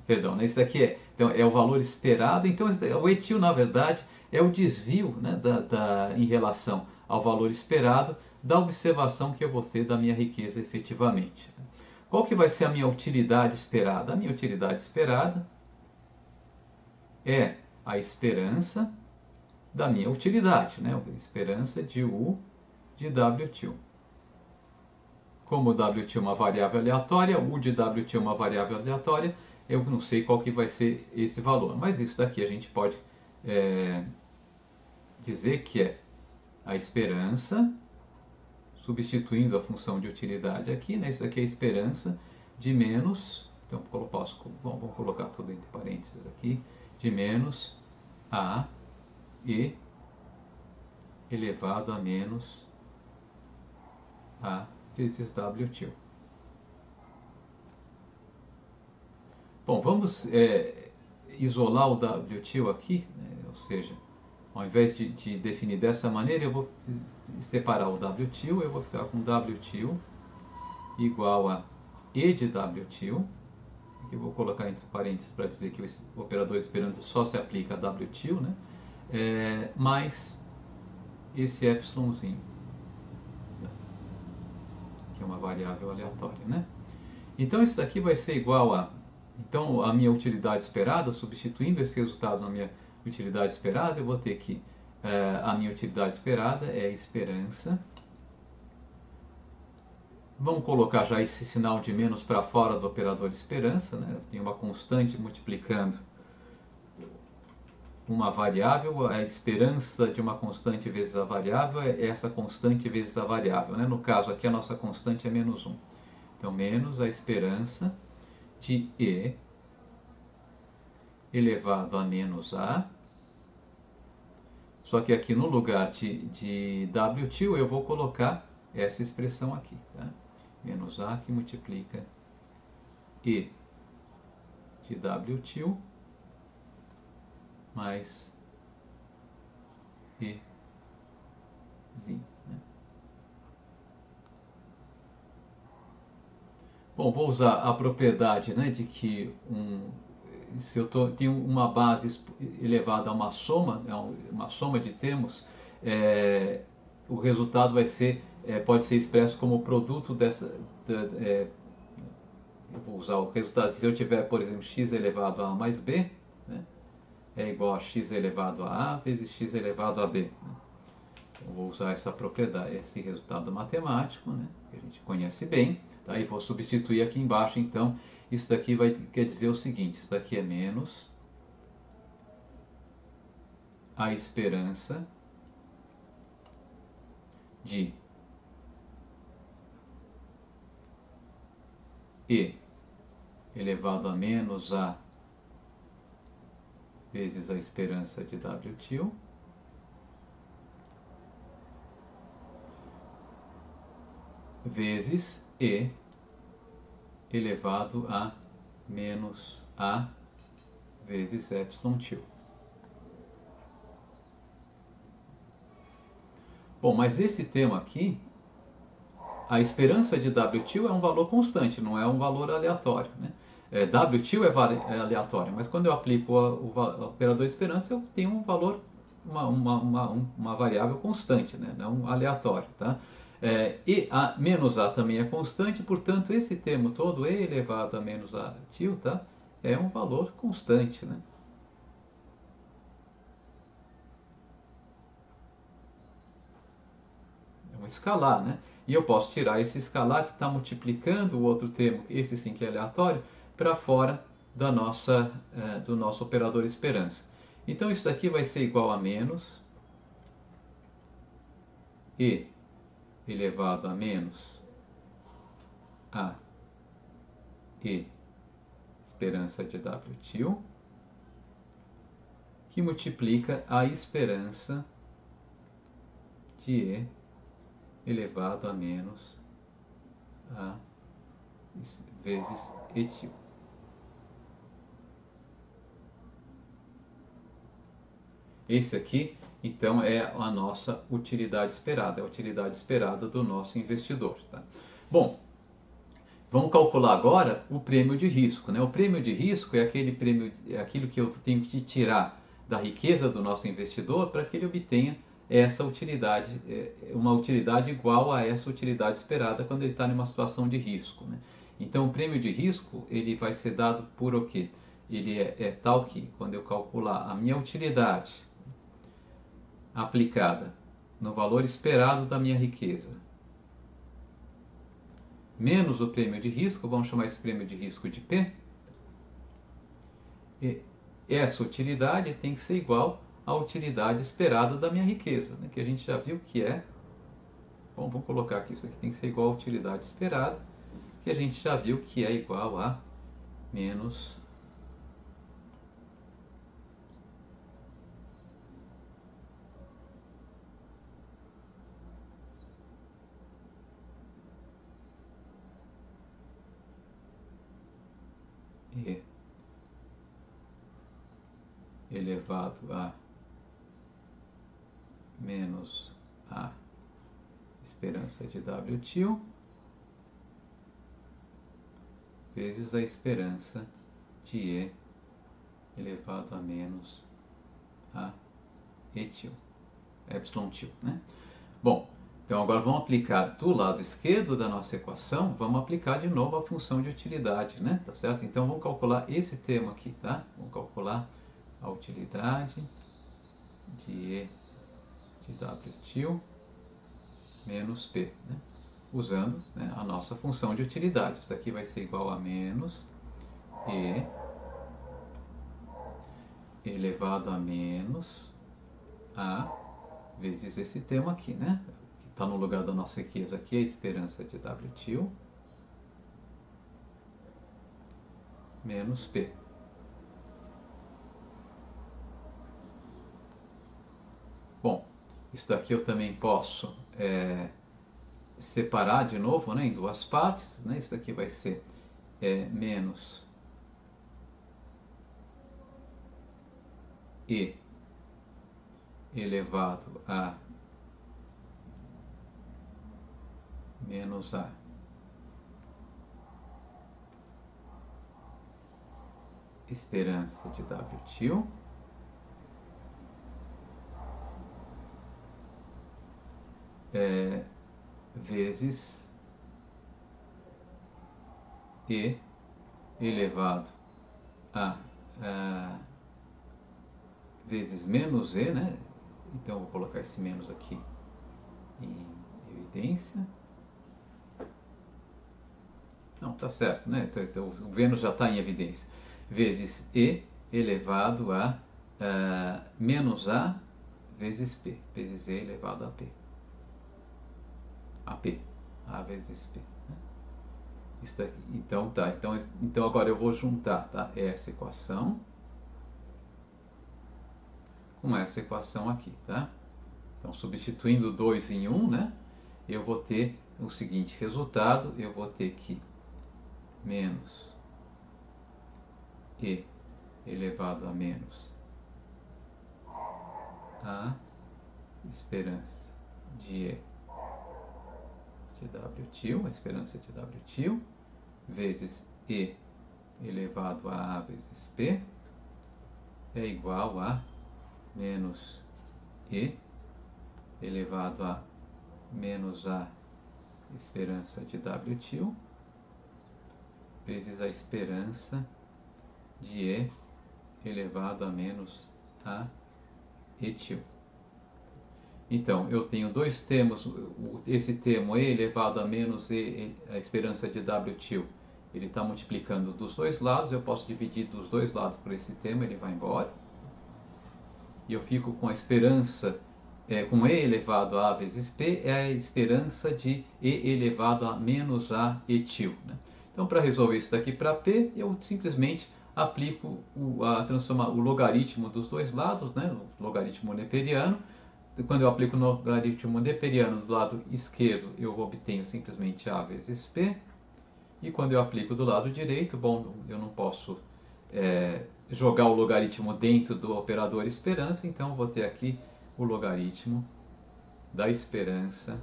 perdão, né? Esse daqui então, é o valor esperado. Então o etil na verdade é o desvio, né, em relação ao valor esperado da observação que eu vou ter da minha riqueza efetivamente. Qual que vai ser a minha utilidade esperada? A minha utilidade esperada é a esperança da minha utilidade, né? A esperança de U de wtil. Como wtil é uma variável aleatória, U de wtil é uma variável aleatória, eu não sei qual que vai ser esse valor, mas isso daqui a gente pode dizer que é a esperança, substituindo a função de utilidade aqui, né? Isso daqui é a esperança de menos, então vamos colocar tudo entre parênteses aqui, de menos A e elevado a menos A vezes wtil. Bom, vamos isolar o wtil aqui, né? Ou seja, ao invés de definir dessa maneira, eu vou separar o wtil, eu vou ficar com wtil igual a E de wtil, aqui eu vou colocar entre parênteses para dizer que o operador esperança só se aplica a wtil, né? Mais esse epsilonzinho, que é uma variável aleatória, né? Então isso daqui vai ser igual a, então a minha utilidade esperada, substituindo esse resultado na minha utilidade esperada, eu vou ter que a minha utilidade esperada é a esperança. Vamos colocar já esse sinal de menos para fora do operador de esperança, né? Tem uma constante multiplicando uma variável, a esperança de uma constante vezes a variável é essa constante vezes a variável, né? No caso aqui a nossa constante é menos 1. Então menos a esperança de E elevado a menos A. Só que aqui no lugar de wtil eu vou colocar essa expressão aqui, tá? Menos A que multiplica E de wtil mais Ezinho, né? Bom, vou usar a propriedade, né, de que se eu tenho uma base elevada a uma soma, né, uma soma de termos, é, o resultado vai ser, pode ser expresso como produto dessa. Eu vou usar o resultado que se eu tiver, por exemplo, x elevado a mais b, né, é igual a x elevado a vezes x elevado a b. Né? Eu vou usar essa propriedade, esse resultado matemático, né, que a gente conhece bem, tá? E vou substituir aqui embaixo, então, isso daqui quer dizer o seguinte, isso daqui é menos a esperança de E elevado a menos a vezes a esperança de W til vezes E elevado a menos A vezes epsilon til. Bom, mas esse termo aqui, a esperança de W til é um valor constante, não é um valor aleatório. Né? W til é aleatório, mas quando eu aplico o operador esperança, eu tenho um valor, uma variável constante, né? Não aleatório. Tá? E a menos A também é constante, portanto, esse termo todo, E elevado a menos A til, tá? É um valor constante. Né? É um escalar, né? E eu posso tirar esse escalar que está multiplicando o outro termo, esse sim que é aleatório, para fora do nosso operador esperança. Então isso daqui vai ser igual a menos E elevado a menos a E esperança de W til, que multiplica a esperança de E elevado a menos a vezes E til. Esse aqui, então, é a nossa utilidade esperada, é a utilidade esperada do nosso investidor. Tá? Bom, vamos calcular agora o prêmio de risco. Né? O prêmio de risco é aquilo que eu tenho que tirar da riqueza do nosso investidor para que ele obtenha essa utilidade, uma utilidade igual a essa utilidade esperada quando ele está em uma situação de risco. Né? Então, o prêmio de risco ele vai ser dado por o quê? Ele é tal que, quando eu calcular a minha utilidade aplicada no valor esperado da minha riqueza, menos o prêmio de risco, vamos chamar esse prêmio de risco de P, e essa utilidade tem que ser igual à utilidade esperada da minha riqueza, né, que a gente já viu que é, bom, vamos colocar aqui, isso aqui tem que ser igual à utilidade esperada, que a gente já viu que é igual a menos E elevado a menos a esperança de W til vezes a esperança de E elevado a menos a E til, epsilon til, né? Bom, então agora vamos aplicar do lado esquerdo da nossa equação, vamos aplicar de novo a função de utilidade, né? Tá certo? Então vamos calcular esse termo aqui, tá? Vamos calcular a utilidade de E de W til menos P, né? Usando, né, a nossa função de utilidade. Isso daqui vai ser igual a menos E elevado a menos A vezes esse termo aqui, né? Que está no lugar da nossa riqueza aqui, a esperança de W til menos P. Bom, isso daqui eu também posso separar de novo, né, em duas partes. Né? Isso daqui vai ser menos E elevado a menos A esperança de W til vezes E elevado a vezes menos E, né? Então eu vou colocar esse menos aqui em evidência. Não, tá certo, né? Então o Vênus já está em evidência. Vezes E elevado a menos A vezes P. Vezes E elevado a P. AP. A vezes P. Né? Isso daqui. Então tá. Então agora eu vou juntar, tá? Essa equação com essa equação aqui, tá? Então substituindo 2 em 1, né? Eu vou ter o seguinte resultado. Eu vou ter que menos E elevado a menos a esperança de E de W til, a esperança de W til, vezes E elevado a vezes P é igual a menos E elevado a menos a esperança de W til vezes a esperança de E elevado a menos a etil. Então, eu tenho dois termos, esse termo E elevado a menos E, a esperança de W til, ele está multiplicando dos dois lados, eu posso dividir dos dois lados por esse termo, ele vai embora. E eu fico com a esperança, com E elevado a vezes P, é a esperança de E elevado a menos a etil. Né? Então, para resolver isso daqui para P, eu simplesmente aplico o logaritmo dos dois lados, né? O logaritmo neperiano. Quando eu aplico o logaritmo neperiano do lado esquerdo, eu obtenho simplesmente A vezes P. E quando eu aplico do lado direito, bom, eu não posso jogar o logaritmo dentro do operador esperança, então eu vou ter aqui o logaritmo da esperança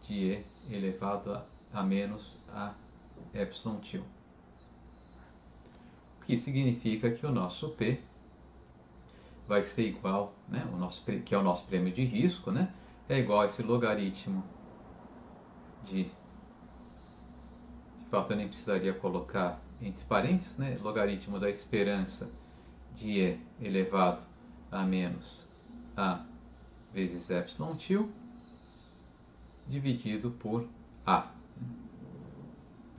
de E elevado a menos a epsilon til. O que significa que o nosso P vai ser igual, né, que é o nosso prêmio de risco, né, é igual a esse logaritmo de fato eu nem precisaria colocar entre parênteses, né, logaritmo da esperança de E elevado a menos A vezes epsilon til dividido por A.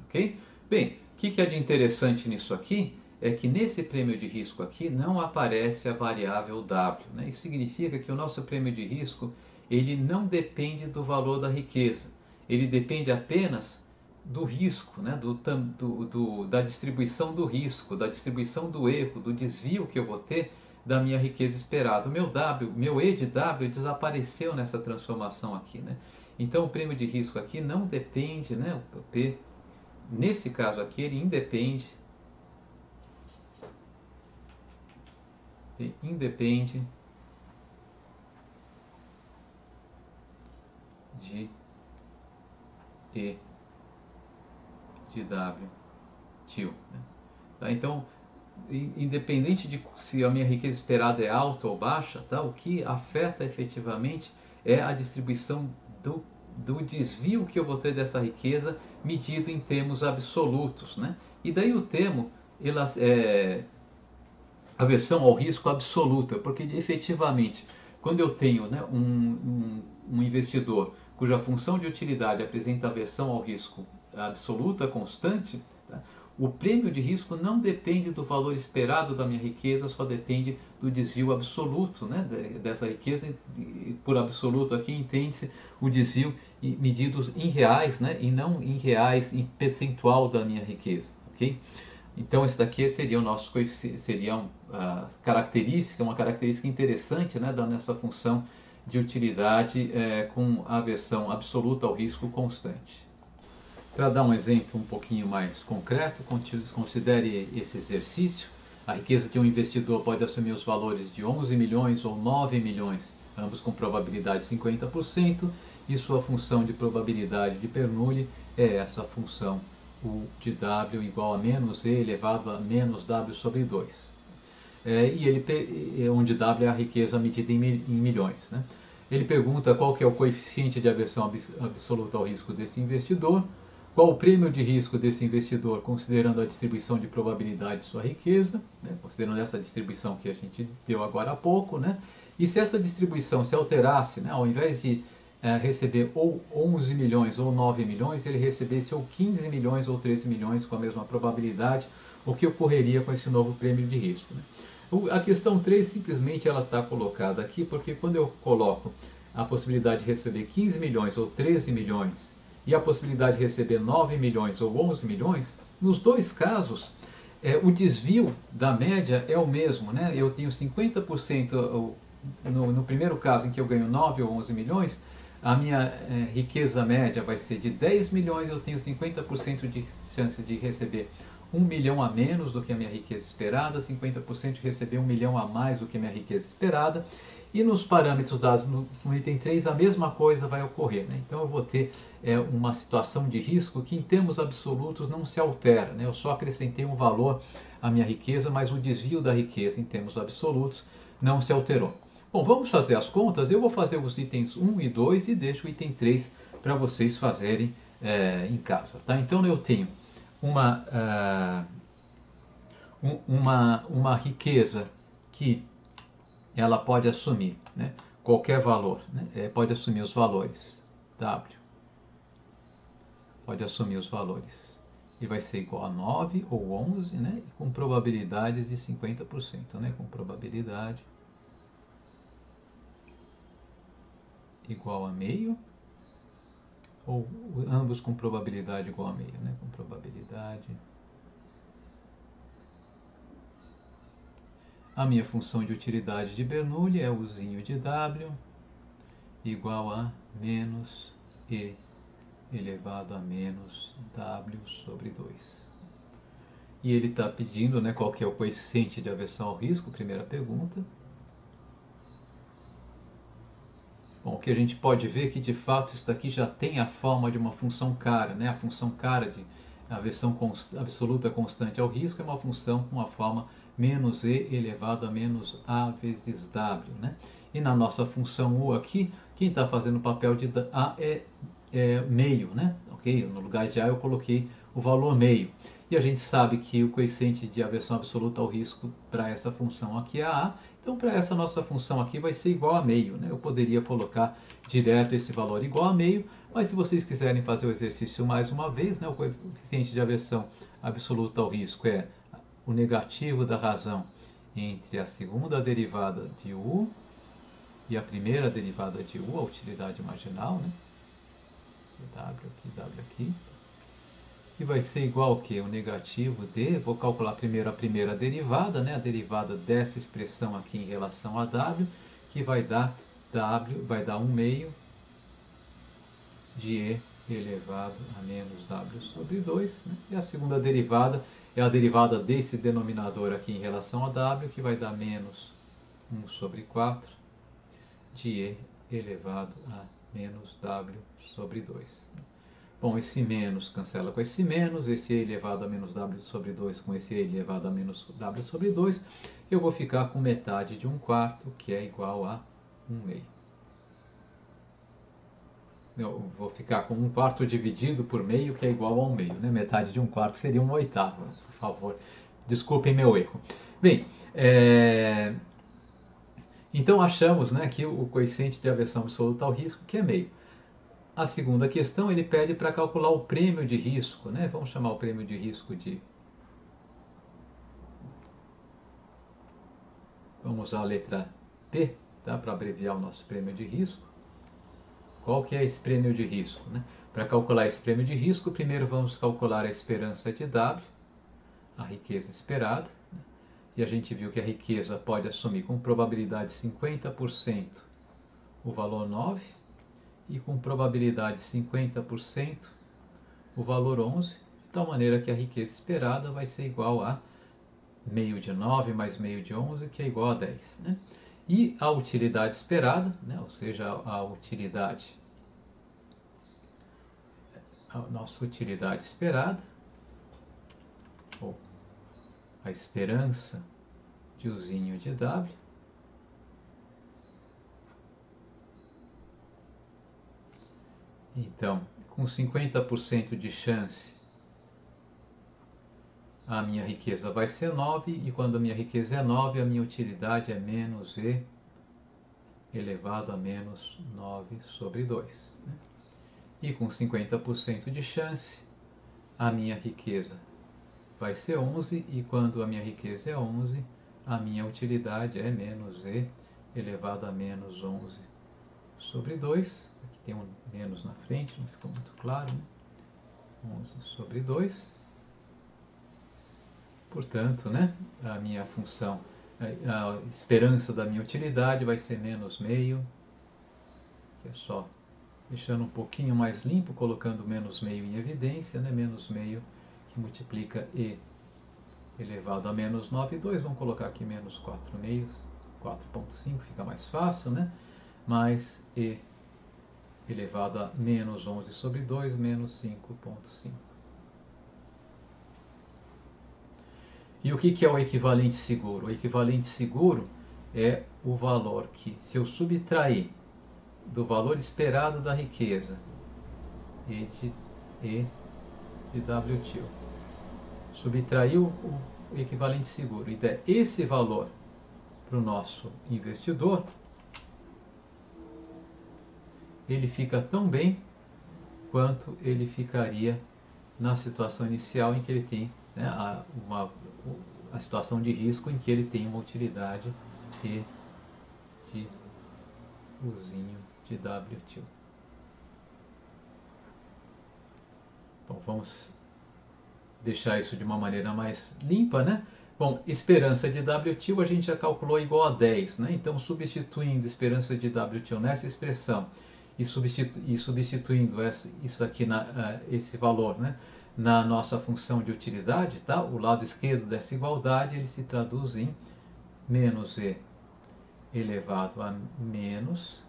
Ok? Bem, o que é de interessante nisso aqui? É que nesse prêmio de risco aqui não aparece a variável W. Né? Isso significa que o nosso prêmio de risco ele não depende do valor da riqueza. Ele depende apenas do risco, né? Da distribuição do risco, da distribuição do erro, do desvio que eu vou ter da minha riqueza esperada. Meu E de W desapareceu nessa transformação aqui. Né? Então o prêmio de risco aqui não depende, né? O P, nesse caso aqui, ele independe de E de W til. Né? Tá? Então, independente de se a minha riqueza esperada é alta ou baixa, tá? O que afeta efetivamente é a distribuição do desvio que eu vou ter dessa riqueza medido em termos absolutos. Né? E daí o termo aversão ao risco absoluta, porque efetivamente, quando eu tenho, né, um investidor cuja função de utilidade apresenta aversão ao risco absoluta, constante, tá? O prêmio de risco não depende do valor esperado da minha riqueza, só depende do desvio absoluto, né, dessa riqueza. Por absoluto aqui entende-se o desvio medido em reais, né, e não em reais em percentual da minha riqueza, ok? Então esse daqui seria o nosso seria uma característica interessante, né, da nossa função de utilidade com aversão absoluta ao risco constante. Para dar um exemplo um pouquinho mais concreto, considere esse exercício. A riqueza de um investidor pode assumir os valores de 11 milhões ou 9 milhões, ambos com probabilidade de 50%, e sua função de probabilidade de Bernoulli é essa função U de W igual a menos E elevado a menos W sobre 2. E ele, onde W é a riqueza medida em milhões. Né? Ele pergunta qual que é o coeficiente de aversão absoluta ao risco desse investidor, qual o prêmio de risco desse investidor, considerando a distribuição de probabilidade de sua riqueza, né? Considerando essa distribuição que a gente deu agora há pouco, né? E se essa distribuição se alterasse, né? Ao invés de receber ou 11 milhões ou 9 milhões, ele recebesse ou 15 milhões ou 13 milhões com a mesma probabilidade, o que ocorreria com esse novo prêmio de risco. Né? A questão 3 simplesmente ela está colocada aqui porque quando eu coloco a possibilidade de receber 15 milhões ou 13 milhões e a possibilidade de receber 9 milhões ou 11 milhões, nos dois casos o desvio da média é o mesmo. Né? Eu tenho 50% no primeiro caso em que eu ganho 9 ou 11 milhões, a minha riqueza média vai ser de 10 milhões, eu tenho 50% de chance de receber 1 milhão a menos do que a minha riqueza esperada, 50% de receber 1 milhão a mais do que a minha riqueza esperada. E nos parâmetros dados no item 3, a mesma coisa vai ocorrer. Né? Então eu vou ter uma situação de risco que em termos absolutos não se altera. Né? Eu só acrescentei um valor à minha riqueza, mas o desvio da riqueza em termos absolutos não se alterou. Bom, vamos fazer as contas. Eu vou fazer os itens 1 e 2 e deixo o item 3 para vocês fazerem em casa. Tá? Então eu tenho uma riqueza que ela pode assumir, né, qualquer valor, né, pode assumir os valores W, pode assumir os valores e vai ser igual a 9 ou 11, né, com probabilidades de 50%, né, com probabilidade igual a meio, ou ambos com probabilidade igual a meio, né, com probabilidade. A minha função de utilidade de Bernoulli é Uzinho de W igual a menos E elevado a menos W sobre 2. E ele está pedindo, né, qual que é o coeficiente de aversão ao risco, primeira pergunta. Bom, o que a gente pode ver é que de fato isso daqui já tem a forma de uma função cara, né? A função cara de aversão absoluta constante ao risco é uma função com a forma menos E elevado a menos A vezes W, né? E na nossa função U aqui, quem está fazendo o papel de A é meio, né? Ok? No lugar de A eu coloquei o valor meio. E a gente sabe que o coeficiente de aversão absoluta ao risco para essa função aqui é A. Então, para essa nossa função aqui vai ser igual a meio. Né? Eu poderia colocar direto esse valor igual a meio, mas se vocês quiserem fazer o exercício mais uma vez, né, o coeficiente de aversão absoluta ao risco é o negativo da razão entre a segunda derivada de U e a primeira derivada de U, a utilidade marginal, né? W aqui, que vai ser igual ao que? O negativo de, vou calcular primeiro a primeira derivada, né? A derivada dessa expressão aqui em relação a W, que vai dar W, vai dar 1 meio de E elevado a menos W sobre 2. Né? E a segunda derivada é a derivada desse denominador aqui em relação a W, que vai dar menos 1 sobre 4 de E elevado a menos W sobre 2. Bom, esse menos cancela com esse E elevado a menos W sobre 2 com esse E elevado a menos W sobre 2, eu vou ficar com metade de 1/4, que é igual a 1 meio. Eu vou ficar com 1/4 dividido por meio, que é igual a 1 meio. Né? Metade de 1/4 seria 1/8, por favor. Desculpem meu erro. Bem, então achamos, né, que o coeficiente de aversão absoluta ao risco, que é meio. A segunda questão, ele pede para calcular o prêmio de risco, né? Vamos chamar o prêmio de risco de... Vamos usar a letra P, tá? Para abreviar o nosso prêmio de risco. Qual que é esse prêmio de risco? Né? Para calcular esse prêmio de risco, primeiro vamos calcular a esperança de W, a riqueza esperada. Né? E a gente viu que a riqueza pode assumir com probabilidade 50% o valor 9, e com probabilidade 50% o valor 11, de tal maneira que a riqueza esperada vai ser igual a meio de 9 mais meio de 11, que é igual a 10. Né? E a utilidade esperada, né? Ou seja, a nossa utilidade esperada, ou a esperança de usinho de W, então, com 50% de chance, a minha riqueza vai ser 9, e quando a minha riqueza é 9, a minha utilidade é menos E elevado a menos 9 sobre 2. Né? E com 50% de chance, a minha riqueza vai ser 11, e quando a minha riqueza é 11, a minha utilidade é menos E elevado a menos 11 sobre 2. Aqui tem um menos na frente, não ficou muito claro, né? 11 sobre 2. Portanto, né, a minha função, a esperança da minha utilidade vai ser menos meio, que é só deixando um pouquinho mais limpo, colocando menos meio em evidência, né, menos meio que multiplica E elevado a menos 9,2, vamos colocar aqui menos 4 meios, 4,5, fica mais fácil, né, mais E elevado a menos 11 sobre 2, menos 5,5. E o que é o equivalente seguro? O equivalente seguro é o valor que, se eu subtrair do valor esperado da riqueza, E de W til, subtrair o equivalente seguro e der esse valor para o nosso investidor, ele fica tão bem quanto ele ficaria na situação inicial em que ele tem, né, a situação de risco em que ele tem uma utilidade E de usinho de W til. Bom, vamos deixar isso de uma maneira mais limpa, né? Bom, esperança de W til a gente já calculou igual a 10, né? Então, substituindo esperança de W til nessa expressão e substituindo isso aqui, esse valor, né, na nossa função de utilidade, tá? O lado esquerdo dessa igualdade ele se traduz em menos E elevado a menos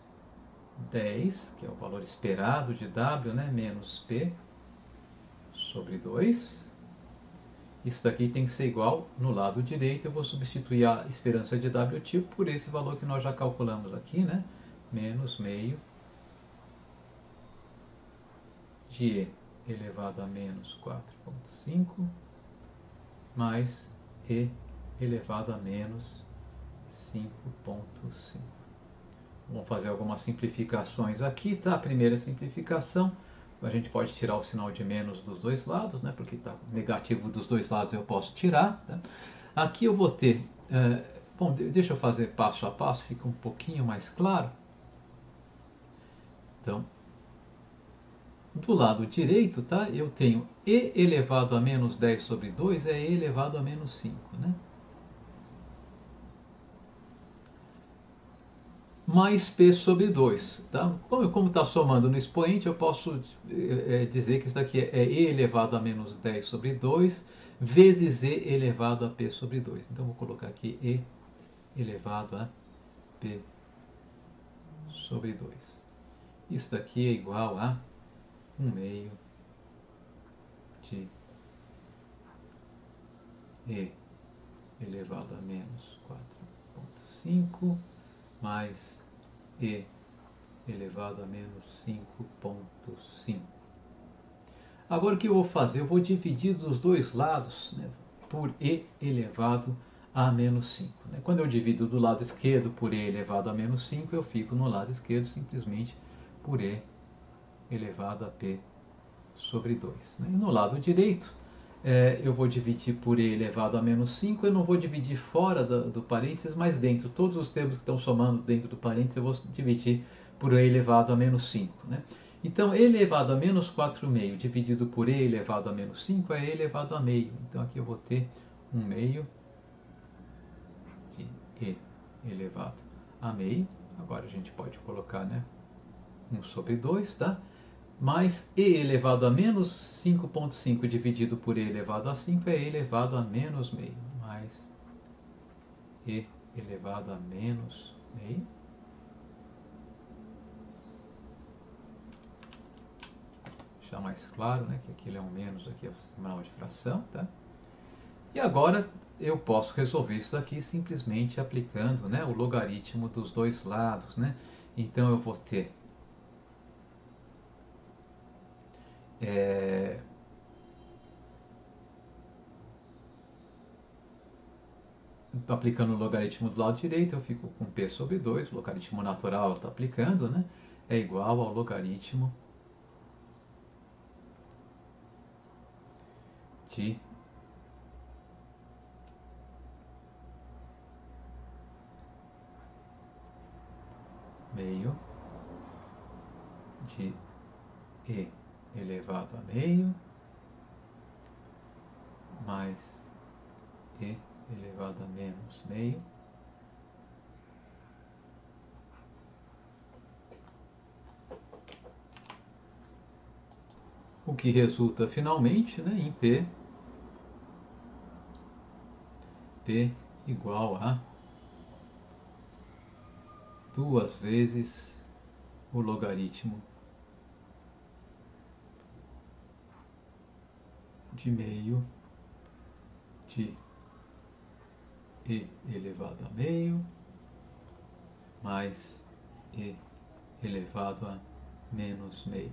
10, que é o valor esperado de W, né, menos P sobre 2. Isso daqui tem que ser igual no lado direito. Eu vou substituir a esperança de W til por esse valor que nós já calculamos aqui, né? Menos meio de E elevado a menos 4,5 mais E elevado a menos 5,5. Vamos fazer algumas simplificações aqui, tá? A primeira simplificação, a gente pode tirar o sinal de menos dos dois lados, né? Porque está negativo dos dois lados, eu posso tirar. Tá? Aqui eu vou ter... bom, deixa eu fazer passo a passo, fica um pouquinho mais claro. Então, do lado direito, tá? Eu tenho E elevado a menos 10 sobre 2 é E elevado a menos 5, né? Mais P sobre 2. Tá? Como está somando no expoente, eu posso dizer que isso daqui é E elevado a menos 10 sobre 2 vezes E elevado a P sobre 2. Então, vou colocar aqui E elevado a P sobre 2. Isso daqui é igual a 1 meio de E elevado a menos 4,5 mais E elevado a menos 5,5. Agora o que eu vou fazer? Eu vou dividir dos dois lados, né, por E elevado a menos 5. Né? Quando eu divido do lado esquerdo por E elevado a menos 5, eu fico no lado esquerdo simplesmente por E elevado a P sobre 2. Né? E no lado direito, eu vou dividir por E elevado a menos 5, eu não vou dividir fora do parênteses, mas dentro. Todos os termos que estão somando dentro do parênteses eu vou dividir por E elevado a menos 5. Né? Então, E elevado a menos 4,5 dividido por E elevado a menos 5 é E elevado a meio. Então, aqui eu vou ter 1 meio de E elevado a meio. Agora a gente pode colocar, né, 1 sobre 2, tá? Mais E elevado a menos 5,5 dividido por E elevado a 5 é E elevado a menos meio. Mais E elevado a menos meio. Deixar mais claro, né, que aquilo é um menos, aqui é o sinal de fração, tá? E agora eu posso resolver isso aqui simplesmente aplicando, né, o logaritmo dos dois lados, né? Então eu vou ter aplicando o logaritmo do lado direito, eu fico com p sobre 2, o logaritmo natural eu estou aplicando, né? É igual ao logaritmo de meio de e elevado a meio mais e elevado a menos meio o que resulta finalmente, né, em P igual a 2 vezes o logaritmo de meio de e elevado a meio mais e elevado a menos meio.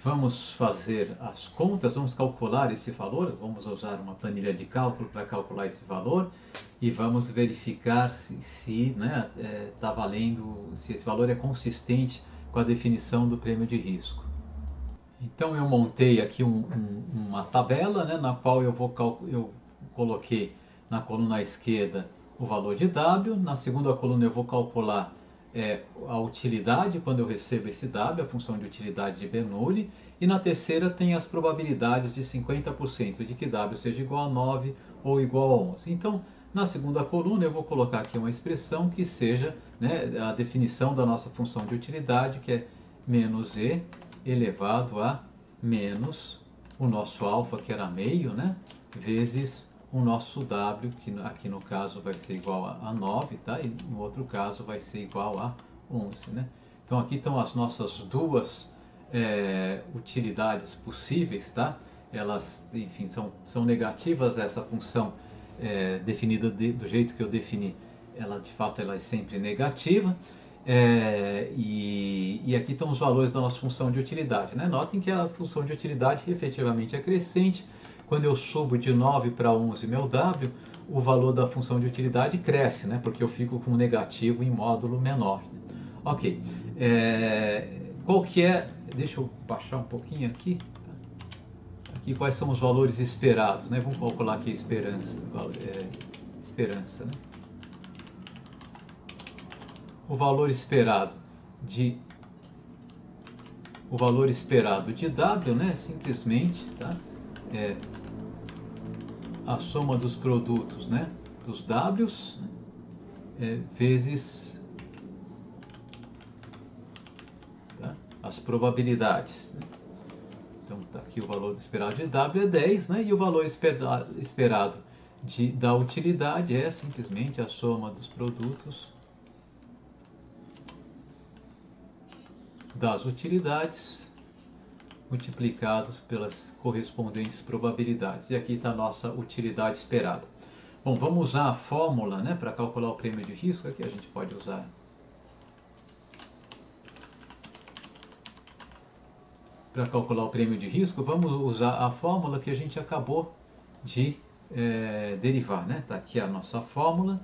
Vamos fazer as contas, vamos calcular esse valor, vamos usar uma planilha de cálculo para calcular esse valor e vamos verificar se né, tá valendo, se esse valor é consistente com a definição do prêmio de risco. Então eu montei aqui uma tabela, né, na qual eu coloquei na coluna à esquerda o valor de W, na segunda coluna eu vou calcular a utilidade quando eu recebo esse W, a função de utilidade de Bernoulli, e na terceira tem as probabilidades de 50% de que W seja igual a 9 ou igual a 11. Então, na segunda coluna eu vou colocar aqui uma expressão que seja, né, a definição da nossa função de utilidade, que é menos E elevado a menos o nosso alfa, que era meio, né, vezes o nosso W, que aqui no caso vai ser igual a 9, tá? E no outro caso vai ser igual a 11, né? Então aqui estão as nossas duas utilidades possíveis, tá? Elas, enfim, são negativas, essa função definida do jeito que eu defini, ela de fato ela é sempre negativa. E aqui estão os valores da nossa função de utilidade, né? Notem que a função de utilidade efetivamente é crescente. Quando eu subo de 9 para 11 meu W, o valor da função de utilidade cresce, né? Porque eu fico com um negativo em módulo menor. Ok. Qual que é... Deixa eu baixar um pouquinho aqui. Aqui quais são os valores esperados, né? Vamos calcular aqui a esperança. Esperança, né? O valor esperado de W, né? Simplesmente, tá? A soma dos produtos, né, dos Ws, vezes tá, as probabilidades. Né? Então tá aqui o valor esperado de W é 10, né, e o valor esperado da utilidade é simplesmente a soma dos produtos das utilidades multiplicados pelas correspondentes probabilidades. E aqui está a nossa utilidade esperada. Bom, vamos usar a fórmula, né, para calcular o prêmio de risco. Aqui a gente pode usar. Para calcular o prêmio de risco, vamos usar a fórmula que a gente acabou de derivar. Né? Tá aqui a nossa fórmula.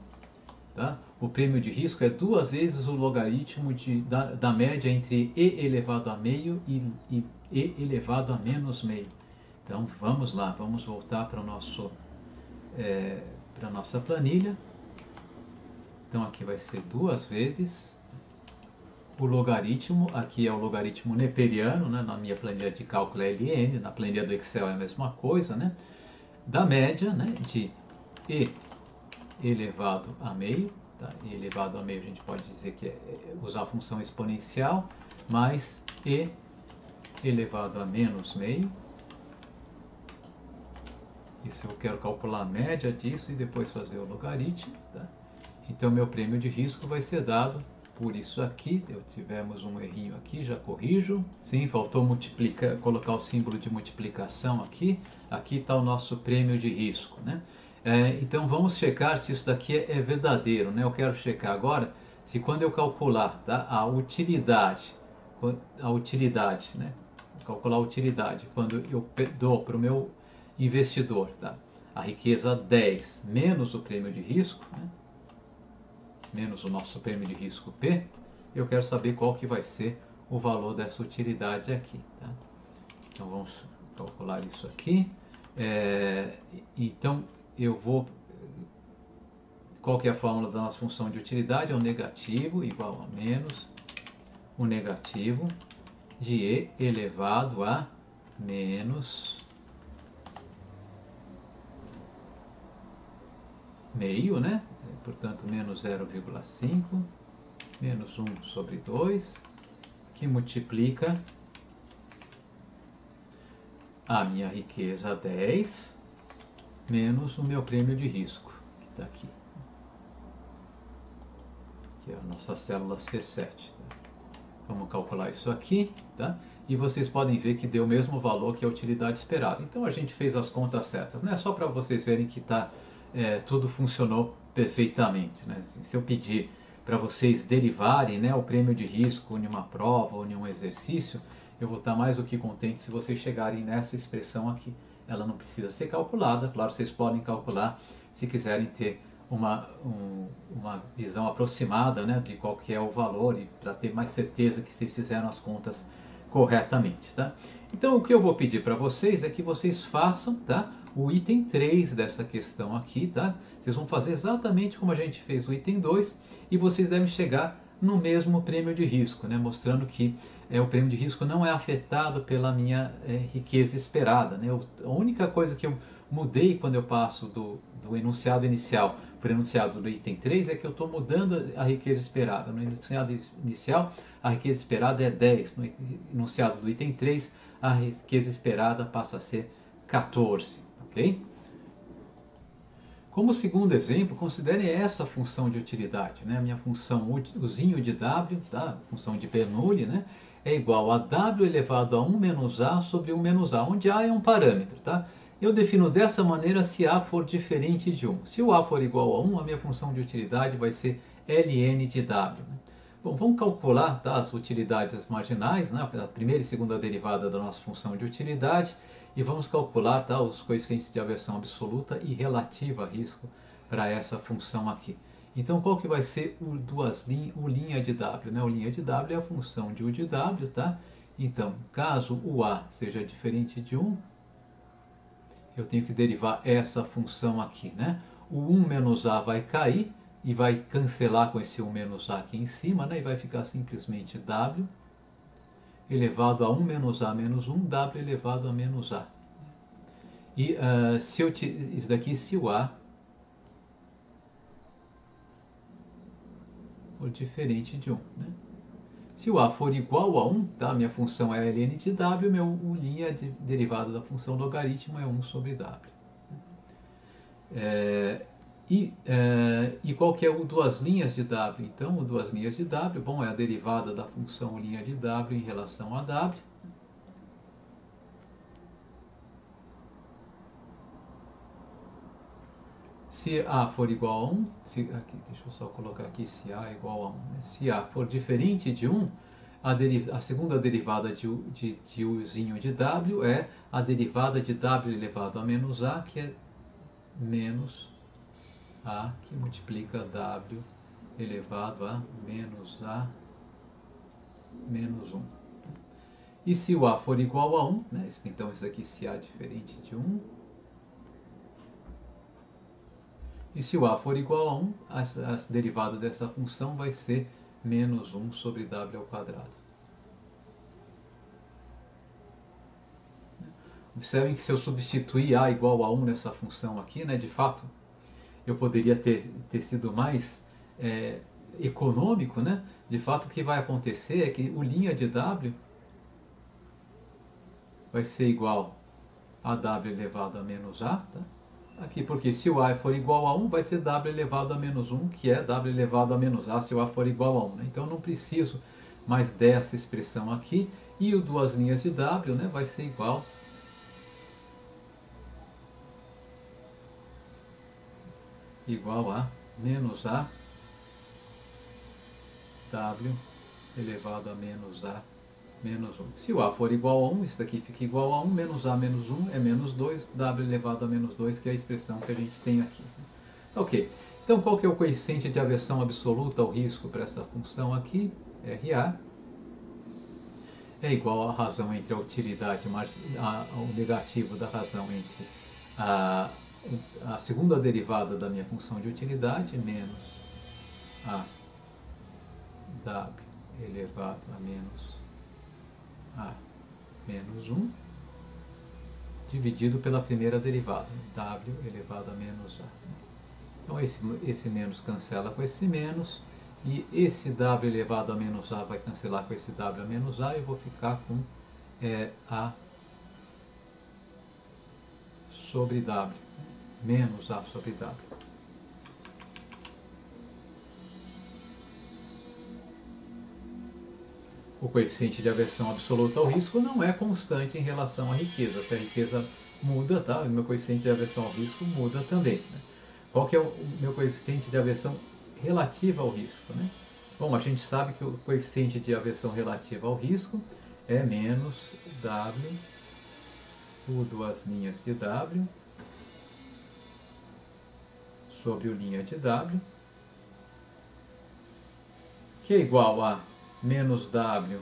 Tá? O prêmio de risco é 2 vezes o logaritmo da média entre e elevado a meio e e elevado a menos meio. Então vamos lá, vamos voltar para a nossa planilha. Então aqui vai ser 2 vezes o logaritmo, aqui é o logaritmo neperiano, né? Na minha planilha de cálculo é LN, na planilha do Excel é a mesma coisa, né? Da média, né, de e elevado a meio, tá? E elevado a meio a gente pode dizer que é usar a função exponencial, mais e elevado a menos meio. Isso eu quero calcular a média disso e depois fazer o logaritmo. Tá? Então meu prêmio de risco vai ser dado por isso aqui, tivemos um errinho aqui, já corrijo. Sim, faltou colocar o símbolo de multiplicação aqui. Aqui está o nosso prêmio de risco, né? Então vamos checar se isso daqui é verdadeiro, né? Eu quero checar agora se quando eu calcular, tá, a utilidade, né? Calcular a utilidade, quando eu dou para o meu investidor, tá, a riqueza 10 menos o prêmio de risco, né? Menos o nosso prêmio de risco P, eu quero saber qual que vai ser o valor dessa utilidade aqui. Tá? Então vamos calcular isso aqui. Então eu vou... Qual que é a fórmula da nossa função de utilidade? É o negativo igual a menos o negativo de E elevado a menos meio, né? Portanto, menos 0,5 menos 1 sobre 2, que multiplica a minha riqueza 10 menos o meu prêmio de risco, que está aqui, que é a nossa célula C7. Tá? Vamos calcular isso aqui, tá? E vocês podem ver que deu o mesmo valor que a utilidade esperada. Então a gente fez as contas certas, né? Só para vocês verem que tudo funcionou perfeitamente, né? Se eu pedir para vocês derivarem, né, o prêmio de risco em uma prova ou em um exercício, eu vou estar mais do que contente se vocês chegarem nessa expressão aqui. Ela não precisa ser calculada, claro, vocês podem calcular se quiserem ter uma visão aproximada, né, de qual que é o valor e para ter mais certeza que vocês fizeram as contas corretamente, tá? Então o que eu vou pedir para vocês é que vocês façam, tá, o item 3 dessa questão aqui, tá? Vocês vão fazer exatamente como a gente fez o item 2 e vocês devem chegar no mesmo prêmio de risco, né? Mostrando que o prêmio de risco não é afetado pela minha riqueza esperada, né? A única coisa que eu mudei quando eu passo do enunciado inicial para o enunciado do item 3 é que eu estou mudando a riqueza esperada. No enunciado inicial, a riqueza esperada é 10. No enunciado do item 3, a riqueza esperada passa a ser 14. Okay? Como segundo exemplo, considere essa função de utilidade. Né? A minha função uzinho de W, tá? Função de Bernoulli, né? É igual a W elevado a 1 menos A sobre 1 menos A, onde A é um parâmetro. Tá? Eu defino dessa maneira se A for diferente de 1. Se o A for igual a 1, a minha função de utilidade vai ser ln de W. Né? Bom, vamos calcular, tá, as utilidades marginais, né? A primeira e segunda derivada da nossa função de utilidade. E vamos calcular, tá, os coeficientes de aversão absoluta e relativa a risco para essa função aqui. Então, qual que vai ser o linha de W? Né? O linha de W é a função de U de W, tá? Então, caso o A seja diferente de 1, eu tenho que derivar essa função aqui, né? O 1 menos A vai cair e vai cancelar com esse 1 menos A aqui em cima, né? E vai ficar simplesmente W elevado a 1 menos A menos 1, W elevado a menos A. E isso daqui, se o A for diferente de 1. Né? Se o A for igual a 1, tá? Minha função é ln de W, o linha derivada da função logaritmo é 1 sobre W. E qual que é o duas linhas de W? Então, o duas linhas de W, bom, é a derivada da função linha de W em relação a W. Se A for igual a 1, aqui, deixa eu só colocar aqui se A é igual a 1. Né? Se A for diferente de 1, a segunda derivada de Uzinho de W é a derivada de W elevado a menos A, que é menos A, que multiplica W elevado a menos A menos 1. E se o A for igual a 1, né? Então isso aqui se A é diferente de 1, e se o A for igual a 1, a derivada dessa função vai ser menos 1 sobre W ao quadrado. Observem que se eu substituir A igual a 1 nessa função aqui, né, de fato, eu poderia ter sido mais econômico, né? De fato, o que vai acontecer é que o linha de W vai ser igual a W elevado a menos A, tá? aqui, porque se o A for igual a 1, vai ser W elevado a menos 1, que é W elevado a menos A se o A for igual a 1. Né? Então, não preciso mais dessa expressão aqui. E o duas linhas de W, né, vai ser igual a menos A W elevado a menos A menos 1. Se o A for igual a 1, isso daqui fica igual a 1, menos A menos 1 é menos 2, W elevado a menos 2, que é a expressão que a gente tem aqui. Ok, então qual que é o coeficiente de aversão absoluta ao risco para essa função aqui? RA é igual à razão entre a utilidade, o negativo da razão entre a segunda derivada da minha função de utilidade, menos a W elevado a menos A menos 1, dividido pela primeira derivada, W elevado a menos A. Então esse menos cancela com esse menos, e esse W elevado a menos A vai cancelar com esse W a menos A, e eu vou ficar com A sobre W, menos A sobre W. O coeficiente de aversão absoluta ao risco não é constante em relação à riqueza. Se a riqueza muda, tá? O meu coeficiente de aversão ao risco muda também. Né? Qual que é o meu coeficiente de aversão relativa ao risco? Né? Bom, a gente sabe que o coeficiente de aversão relativa ao risco é menos W por duas linhas de W sobre o linha de W, que é igual a menos W,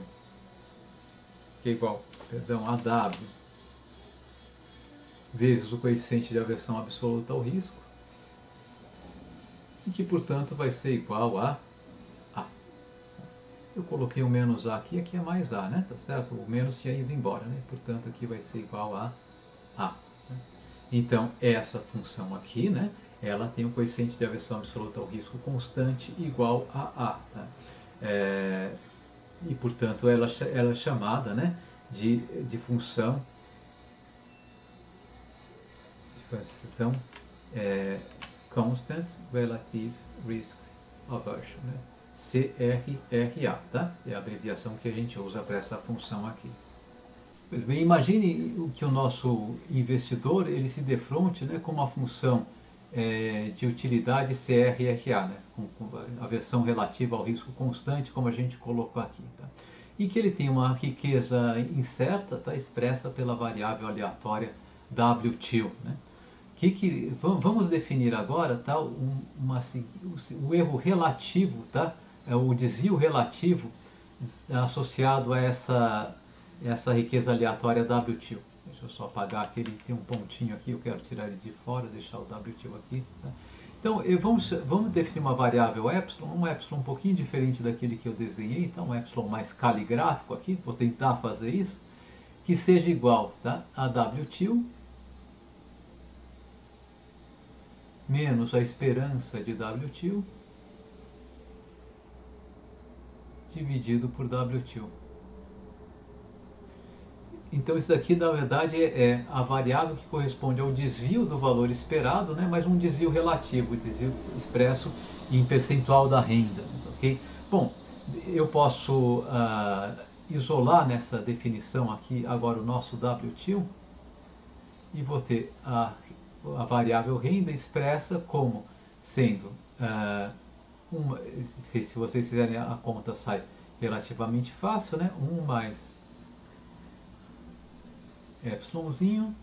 que é igual, perdão, a W vezes o coeficiente de aversão absoluta ao risco, e que, portanto, vai ser igual a A. Eu coloquei o menos A aqui é mais A, né? Tá certo? O menos tinha ido embora, né? Portanto, aqui vai ser igual a A. Então, essa função aqui, né? Ela tem um coeficiente de aversão absoluta ao risco constante igual a A. Tá? E, portanto, ela é chamada, né, de função Constant Relative Risk Aversion, né? CRRA, tá? É a abreviação que a gente usa para essa função aqui. Pois bem, imagine que o nosso investidor ele se defronte, né, com uma função de utilidade CRRA, né, com a versão relativa ao risco constante, como a gente colocou aqui. Tá? E que ele tem uma riqueza incerta, tá, expressa pela variável aleatória WTIL. Né? Vamos definir agora, tá, o erro relativo, tá, o desvio relativo associado a essa riqueza aleatória WTIL. Deixa eu só apagar aquele, tem um pontinho aqui, eu quero tirar ele de fora, deixar o WTIL aqui. Tá? Então, vamos definir uma variável epsilon, um epsilon um pouquinho diferente daquele que eu desenhei, então um epsilon mais caligráfico aqui, vou tentar fazer isso, que seja igual, tá, a WTIL menos a esperança de WTIL dividido por WTIL. Então isso daqui na verdade é a variável que corresponde ao desvio do valor esperado, né, mas um desvio relativo, desvio expresso em percentual da renda. Okay? Bom, eu posso isolar nessa definição aqui agora o nosso WTIL e vou ter a variável renda expressa como sendo, se vocês fizerem a conta sai relativamente fácil, né, 1 mais epsilonzinho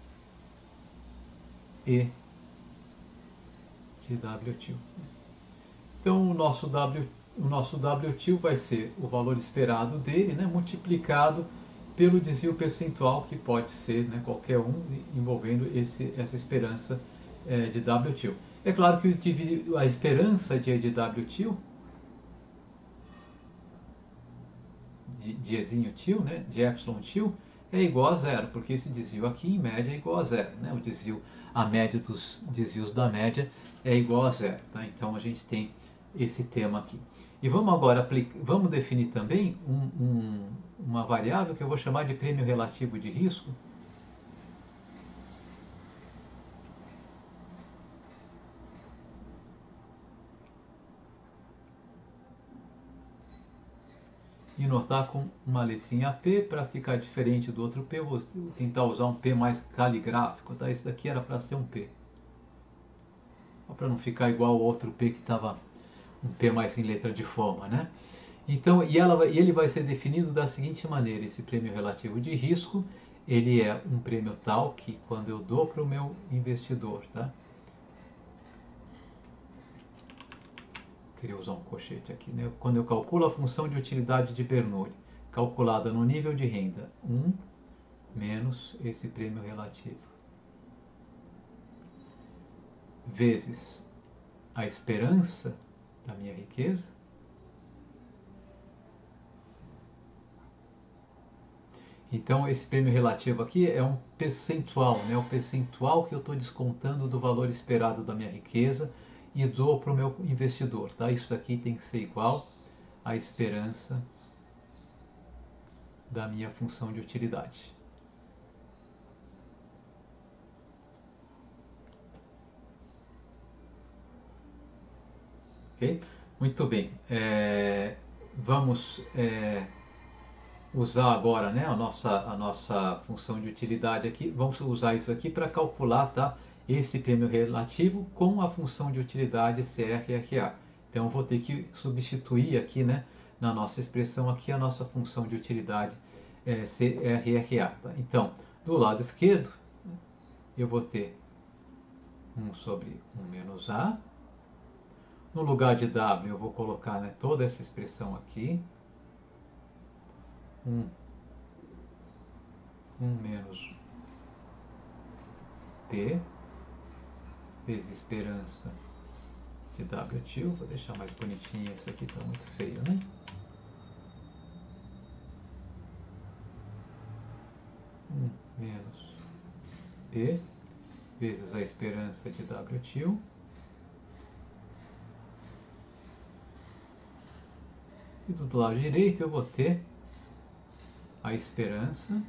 e de WTIL. Então o nosso WTIL vai ser o valor esperado dele, né, multiplicado pelo desvio percentual, que pode ser, né, qualquer um envolvendo essa esperança de WTIL. É claro que a esperança de WTIL, de Ezinho TIL, né, de Epsilon TIL, é igual a zero, porque esse desvio aqui em média é igual a zero. Né? A média dos desvios da média é igual a zero. Tá? Então a gente tem esse tema aqui. E vamos agora vamos definir também uma variável que eu vou chamar de prêmio relativo de risco. e notar com uma letrinha P. Para ficar diferente do outro P, eu vou tentar usar um P mais caligráfico, tá? Esse daqui era para ser um P, para não ficar igual o outro P que estava um P mais em letra de forma, né? Então, ele vai ser definido da seguinte maneira: esse prêmio relativo de risco, ele é um prêmio tal que quando eu dou para o meu investidor, tá? Queria usar um colchete aqui, né? Quando eu calculo a função de utilidade de Bernoulli, calculada no nível de renda 1 menos esse prêmio relativo, vezes a esperança da minha riqueza, então esse prêmio relativo aqui é um percentual, né? O percentual que eu estou descontando do valor esperado da minha riqueza e dou para o meu investidor, tá? Isso daqui tem que ser igual à esperança da minha função de utilidade. Ok? Muito bem. Vamos usar agora, né, a nossa função de utilidade aqui. Vamos usar isso aqui para calcular, tá, esse prêmio relativo com a função de utilidade CRRA. Então eu vou ter que substituir aqui, né, na nossa expressão aqui a nossa função de utilidade CRRA. Tá? Então, do lado esquerdo, eu vou ter 1 sobre 1 menos A. No lugar de W eu vou colocar, né, toda essa expressão aqui. 1 menos P vezes esperança de W tio. Vou deixar mais bonitinho, esse aqui está muito feio, né? 1 menos P vezes a esperança de W tio. E do lado direito eu vou ter a esperança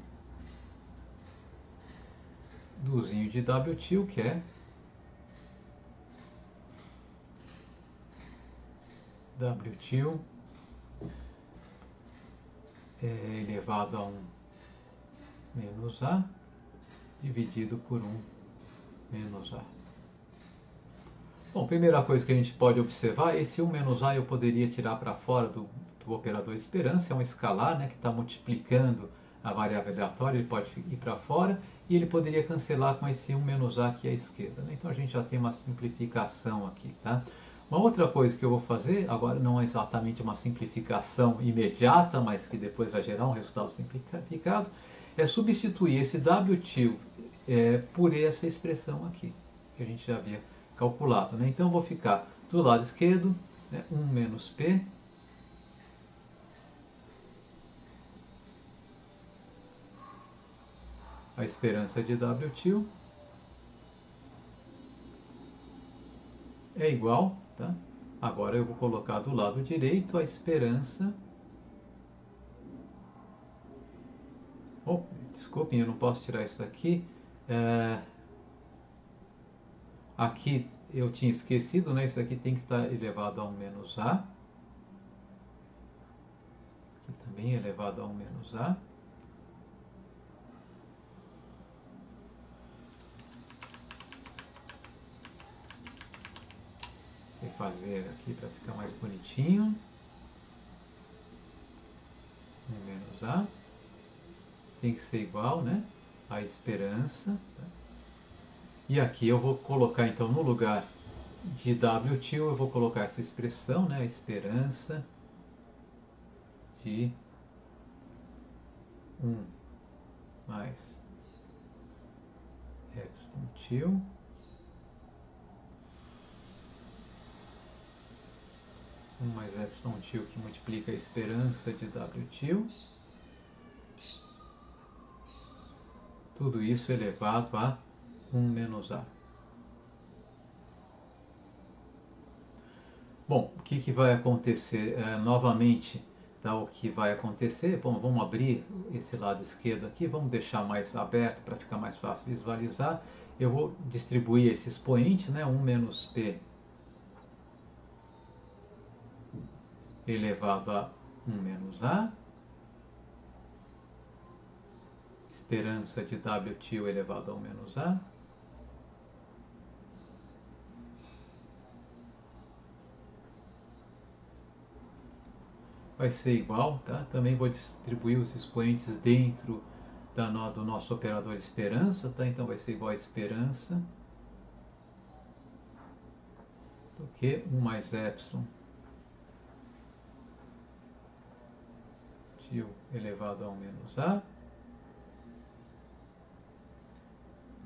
do zinho de W tio, que é W tio elevado a 1 menos A dividido por 1 menos A. Bom, primeira coisa que a gente pode observar, esse 1 menos A eu poderia tirar para fora do operador esperança, é um escalar, né, que está multiplicando a variável aleatória, ele pode ir para fora e ele poderia cancelar com esse 1 menos A aqui à esquerda, né? Então a gente já tem uma simplificação aqui, tá? Uma outra coisa que eu vou fazer, agora não é exatamente uma simplificação imediata, mas que depois vai gerar um resultado simplificado, é substituir esse W tio por essa expressão aqui, que a gente já havia calculado, né? Então eu vou ficar do lado esquerdo, né, 1 menos P a esperança de W tio é igual, tá? Agora eu vou colocar do lado direito a esperança. Oh, desculpem, eu não posso tirar isso daqui. Aqui eu tinha esquecido, né? Isso aqui tem que estar elevado a 1 menos A. Aqui também é elevado a 1 menos A. Refazer aqui para ficar mais bonitinho. 1 menos A. Tem que ser igual, né? A esperança. Tá? E aqui eu vou colocar, então, no lugar de W tio, eu vou colocar essa expressão, né? A esperança de 1 mais epsilon tio mais epsilon tio que multiplica a esperança de W tio. Tudo isso elevado a 1 menos A. Bom, o que vai acontecer? Novamente, tá, o que vai acontecer? Bom, vamos abrir esse lado esquerdo aqui, vamos deixar mais aberto para ficar mais fácil visualizar. Eu vou distribuir esse expoente, né, 1 menos P elevado a 1 menos A. esperança de WTIL elevado ao menos A. Vai ser igual, tá? Também vou distribuir os expoentes dentro do nosso operador esperança, tá? Então vai ser igual a esperança do que 1 mais epsilon TIL elevado ao menos A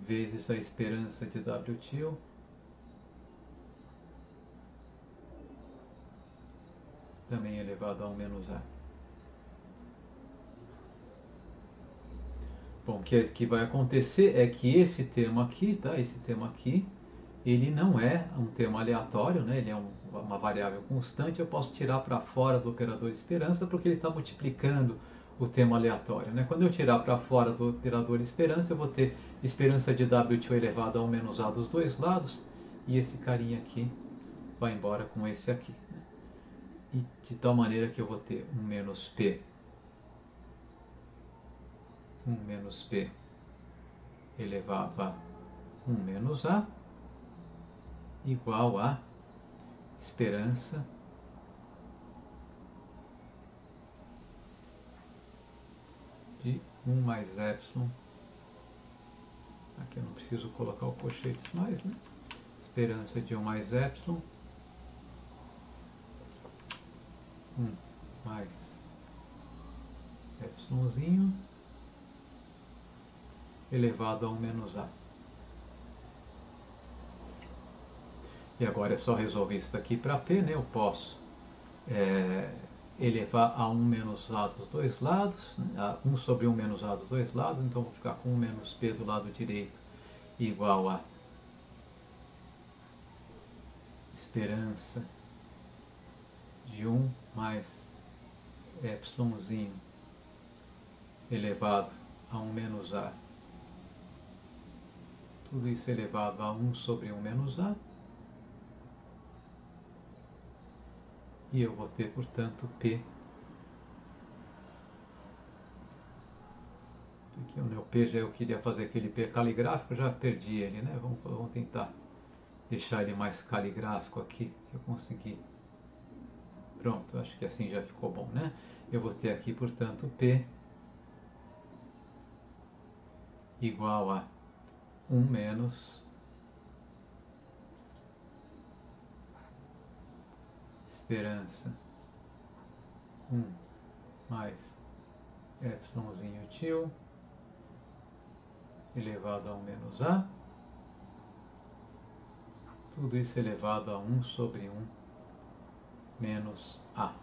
vezes a esperança de WTIL também elevado ao menos A. Bom, o que vai acontecer é que esse termo aqui, tá? Esse termo aqui, ele não é um termo aleatório, né? Ele é uma variável constante. Eu posso tirar para fora do operador esperança porque ele está multiplicando o termo aleatório, né? Quando eu tirar para fora do operador esperança, eu vou ter esperança de WTIL elevado ao menos A dos dois lados e esse carinha aqui vai embora com esse aqui, né? E de tal maneira que eu vou ter 1 menos P 1 menos P elevado a 1 menos A igual a esperança de 1 mais epsilon. Aqui eu não preciso colocar o colchetes mais, né? Esperança de 1 mais epsilon 1 mais epsilonzinho elevado a 1 menos A. E agora é só resolver isso daqui para P, né? Eu posso elevar a 1 menos A dos dois lados, né? A 1 sobre 1 menos A dos dois lados, então vou ficar com 1 menos P do lado direito igual a esperança de 1 mais epsilonzinho elevado a 1 menos A. Tudo isso elevado a 1 sobre 1 menos A. E eu vou ter, portanto, P. Aqui o meu P, já eu queria fazer aquele P caligráfico, já perdi ele, né? Vamos tentar deixar ele mais caligráfico aqui, se eu conseguir. Pronto, acho que assim já ficou bom, né? Eu vou ter aqui, portanto, P igual a 1 menos esperança 1 mais epsilonzinho TIL elevado a 1 menos A. Tudo isso elevado a 1 sobre 1 menos A.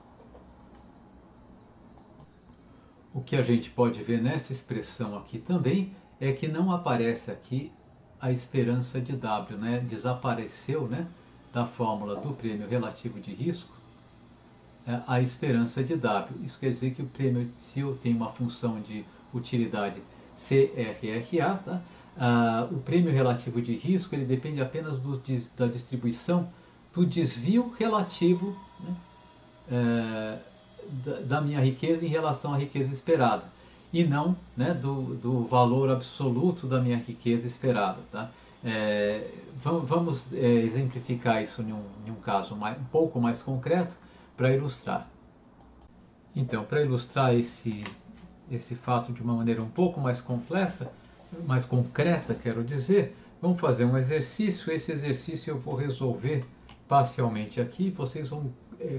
O que a gente pode ver nessa expressão aqui também é que não aparece aqui a esperança de W, né? Desapareceu, né, da fórmula do prêmio relativo de risco a esperança de W. Isso quer dizer que o prêmio, se eu tenho uma função de utilidade CRRA, tá? O prêmio relativo de risco ele depende apenas da distribuição do desvio relativo, né, da minha riqueza em relação à riqueza esperada e não, né, do valor absoluto da minha riqueza esperada, tá? Vamos exemplificar isso em um caso um pouco mais concreto para ilustrar. Então, para ilustrar esse fato de uma maneira um pouco mais concreta, quero dizer, vamos fazer um exercício. Esse exercício eu vou resolver parcialmente aqui, vocês vão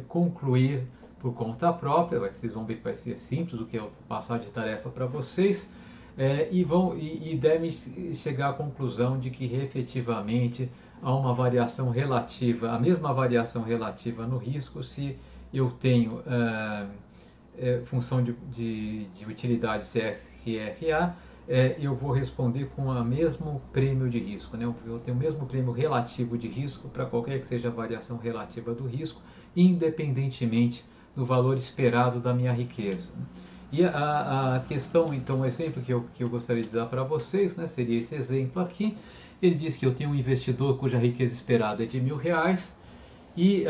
concluir por conta própria, vocês vão ver que vai ser simples o que eu vou passar de tarefa para vocês, e devem chegar à conclusão de que efetivamente há uma variação relativa, a mesma variação relativa no risco se eu tenho função de utilidade CRRA, eu vou responder com o mesmo prêmio de risco, né? Eu tenho o mesmo prêmio relativo de risco para qualquer que seja a variação relativa do risco, independentemente do valor esperado da minha riqueza. E a questão, então, o exemplo que eu gostaria de dar para vocês, né, seria esse exemplo aqui. Ele diz que eu tenho um investidor cuja riqueza esperada é de R$1.000 e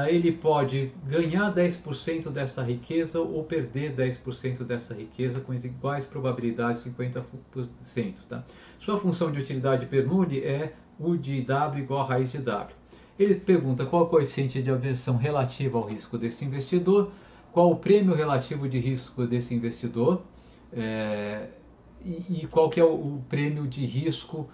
ele pode ganhar 10% dessa riqueza ou perder 10% dessa riqueza com iguais probabilidades, 50%. Tá? Sua função de utilidade de Bernoulli é U de W igual a raiz de W. Ele pergunta qual é o coeficiente de aversão relativo ao risco desse investidor, qual o prêmio relativo de risco desse investidor, e qual que é o prêmio de risco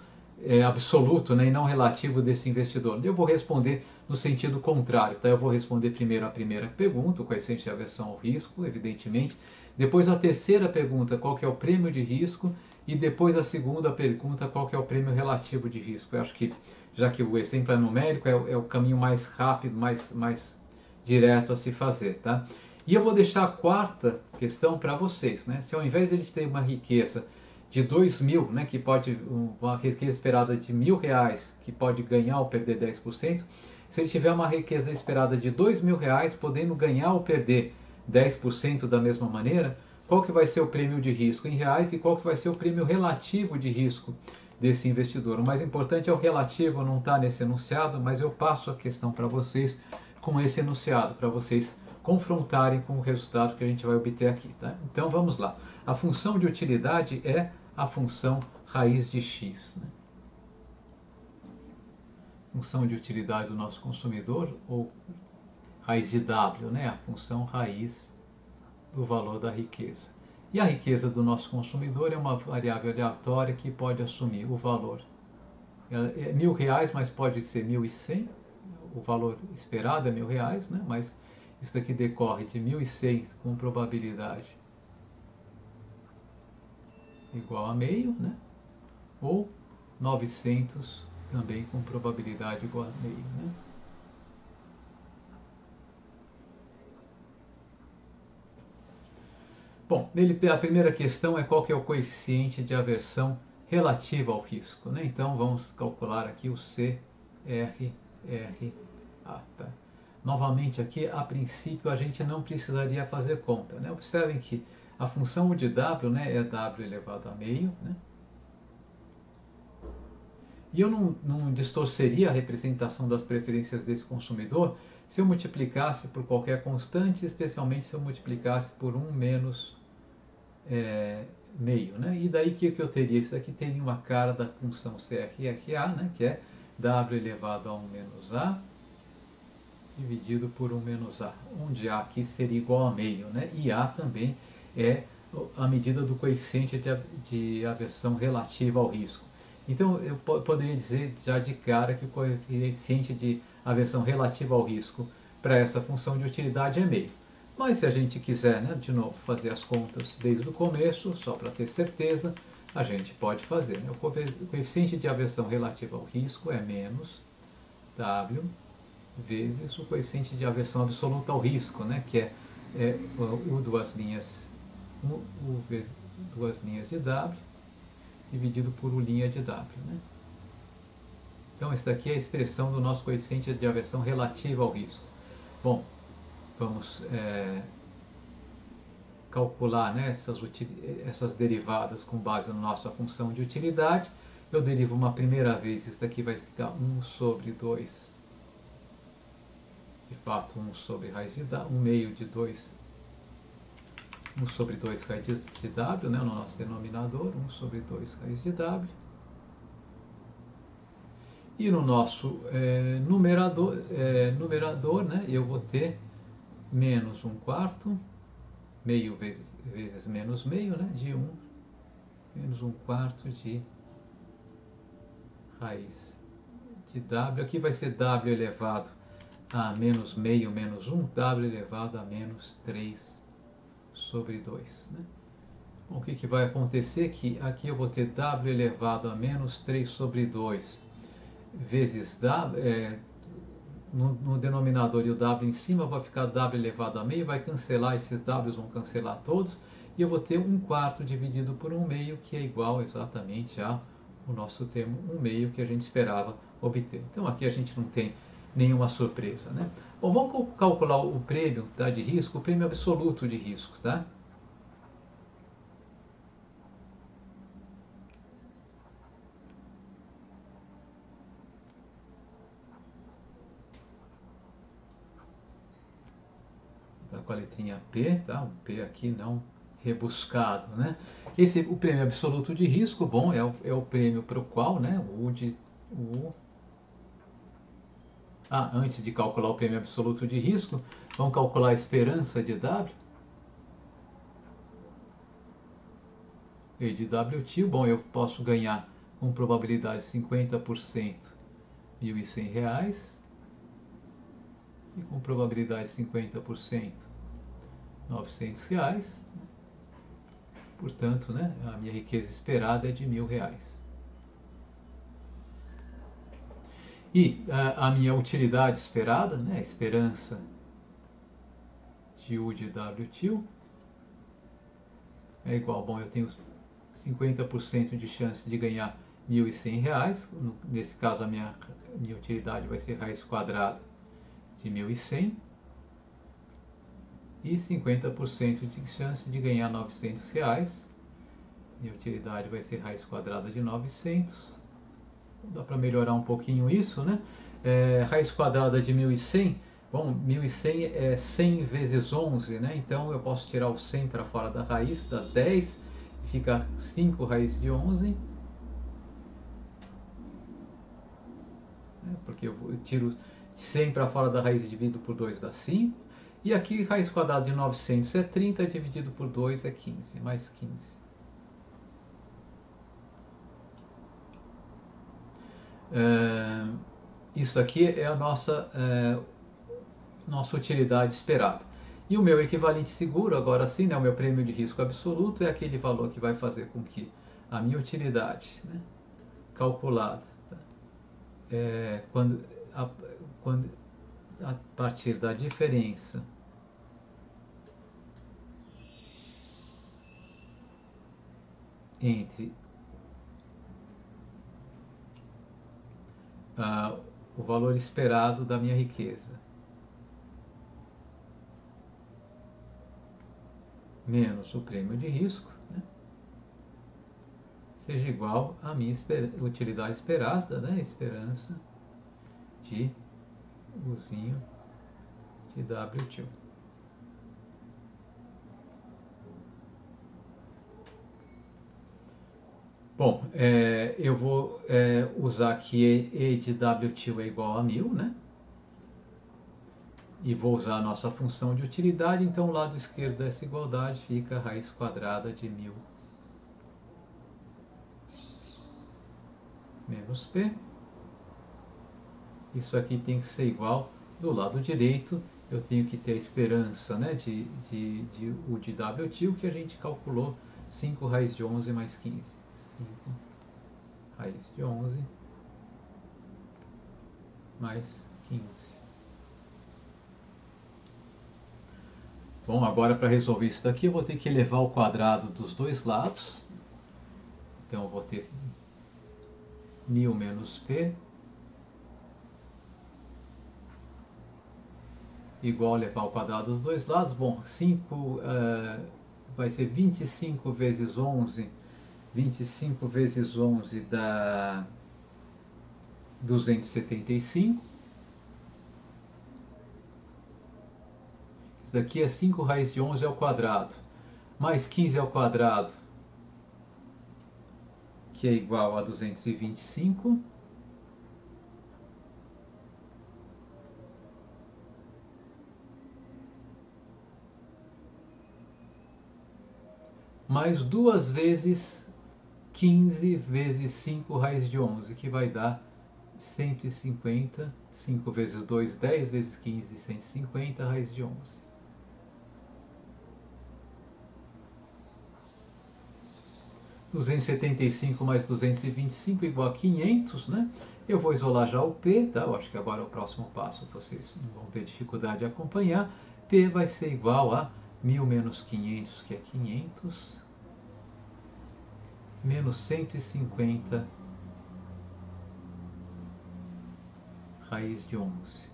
absoluto, né, e não relativo desse investidor. Eu vou responder no sentido contrário. Tá? Eu vou responder primeiro a primeira pergunta, o coeficiente de aversão ao risco, evidentemente. Depois a terceira pergunta, qual que é o prêmio de risco. E depois a segunda pergunta, qual que é o prêmio relativo de risco. Eu acho que, já que o exemplo é numérico, é o caminho mais rápido, mais direto a se fazer. Tá? E eu vou deixar a quarta questão para vocês. Né? Se ao invés de ele ter uma riqueza de 2.000, né, que pode, uma riqueza esperada de R$ 1.000, que pode ganhar ou perder 10%, se ele tiver uma riqueza esperada de R$ 2.000, podendo ganhar ou perder 10% da mesma maneira, qual que vai ser o prêmio de risco em reais e qual que vai ser o prêmio relativo de risco desse investidor. O mais importante é o relativo, não está nesse enunciado, mas eu passo a questão para vocês com esse enunciado, para vocês confrontarem com o resultado que a gente vai obter aqui. Tá? Então vamos lá. A função de utilidade é a função raiz de x. Né? Função de utilidade do nosso consumidor, ou raiz de W, né? A função raiz do valor da riqueza. E a riqueza do nosso consumidor é uma variável aleatória que pode assumir o valor. É R$ 1.000, mas pode ser 1.100. O valor esperado é R$ 1.000, né? Mas isso daqui decorre de 1.100 com probabilidade igual a meio, né? Ou 900 também com probabilidade igual a meio, né? Bom, a primeira questão é qual que é o coeficiente de aversão relativa ao risco, né? Então vamos calcular aqui o CRRA. Tá? Novamente aqui, a princípio a gente não precisaria fazer conta, né? Observem que a função de W, né, é W elevado a meio, né? E eu não distorceria a representação das preferências desse consumidor se eu multiplicasse por qualquer constante, especialmente se eu multiplicasse por 1 menos meio. Né? E daí que eu teria? Isso aqui teria uma cara da função CRRA, né, que é W elevado a 1 menos A dividido por 1 menos A, onde A aqui seria igual a meio. Né? E A também é a medida do coeficiente de aversão relativa ao risco. Então, eu poderia dizer já de cara que o coeficiente de aversão relativa ao risco para essa função de utilidade é meio. Mas se a gente quiser, né, de novo, fazer as contas desde o começo, só para ter certeza, a gente pode fazer. Né? O coeficiente de aversão relativa ao risco é menos W vezes o coeficiente de aversão absoluta ao risco, né, que é U duas linhas, U vezes duas linhas de W dividido por U' de W. Né? Então, isso daqui é a expressão do nosso coeficiente de aversão relativa ao risco. Bom, vamos calcular, né, essas derivadas com base na nossa função de utilidade. Eu derivo uma primeira vez, isso daqui vai ficar 1 sobre 2, de fato 1 sobre raiz de W, 1 meio de 2, 1 sobre 2 raiz de W, né, no nosso denominador, 1 sobre 2 raiz de W. E no nosso numerador, né, eu vou ter menos 1 quarto, meio vezes menos meio, né, de 1 menos 1 quarto de raiz de W. Aqui vai ser W elevado a menos meio menos 1, W elevado a menos 3 sobre 2. Né? Bom, o que vai acontecer? Que aqui eu vou ter W elevado a menos 3 sobre 2 vezes W, no denominador, e o W em cima vai ficar W elevado a meio, vai cancelar, esses W's vão cancelar todos, e eu vou ter 1 quarto dividido por 1 meio, que é igual exatamente ao nosso termo 1 meio que a gente esperava obter. Então aqui a gente não tem nenhuma surpresa. Né? Bom, vamos calcular o prêmio, tá, de risco, o prêmio absoluto de risco. Tá? com a letrinha P, tá? Um P aqui não rebuscado, né? O prêmio absoluto de risco, bom, é o prêmio para o qual, né? Antes de calcular o prêmio absoluto de risco, vamos calcular a esperança de W. E de WT, bom, eu posso ganhar com probabilidade 50% R$ 1.100 e com probabilidade 50% R$ 900. Portanto, né, a minha riqueza esperada é de R$ 1.000. E a minha utilidade esperada, né, a esperança de U de WT é igual, bom, eu tenho 50% de chance de ganhar R$ 1.100. Nesse caso, a minha utilidade vai ser raiz quadrada de 1.100. E 50% de chance de ganhar R$ 900. Minha utilidade vai ser raiz quadrada de 900. Dá para melhorar um pouquinho isso, né? Raiz quadrada de 1.100. Bom, 1.100 é 100 vezes 11, né? Então eu posso tirar o 100 para fora da raiz, dá 10, e fica 5 raiz de 11. Porque eu tiro 100 para fora da raiz dividido por 2 dá 5. E aqui raiz quadrada de 900 é 30, dividido por 2 é 15, mais 15. Isso aqui é a nossa utilidade esperada. E o meu equivalente seguro, agora sim, né, o meu prêmio de risco absoluto é aquele valor que vai fazer com que a minha utilidade, né, calculada, tá, quando a partir da diferença entre o valor esperado da minha riqueza menos o prêmio de risco, né, seja igual à minha utilidade esperada, né, esperança de Uzinho de WT. Bom, eu vou usar aqui E de WT é igual a 1.000, né? E vou usar a nossa função de utilidade, então o lado esquerdo dessa igualdade fica a raiz quadrada de 1.000 menos P. Isso aqui tem que ser igual do lado direito, eu tenho que ter a esperança, né, de U de WT, o que a gente calculou, 5 raiz de 11 mais 15. 5 raiz de 11 mais 15. Bom, agora para resolver isso daqui eu vou ter que elevar o quadrado dos dois lados. Então eu vou ter 1.000 menos P igual elevar ao quadrado dos dois lados. Bom, 5 vai ser 25 vezes 11. 25 vezes 11 dá 275. Isso daqui é 5 raiz de 11 ao quadrado, mais 15 ao quadrado, que é igual a 225. Mais 2 vezes 15 vezes 5 raiz de 11, que vai dar 150. 5 vezes 2, 10 vezes 15, 150 raiz de 11. R$ 275 mais 225 igual a 500, né? Eu vou isolar já o P, tá? Eu acho que agora é o próximo passo, vocês não vão ter dificuldade de acompanhar. P vai ser igual a 1.000 menos 500, que é 500, menos 150 raiz de 11.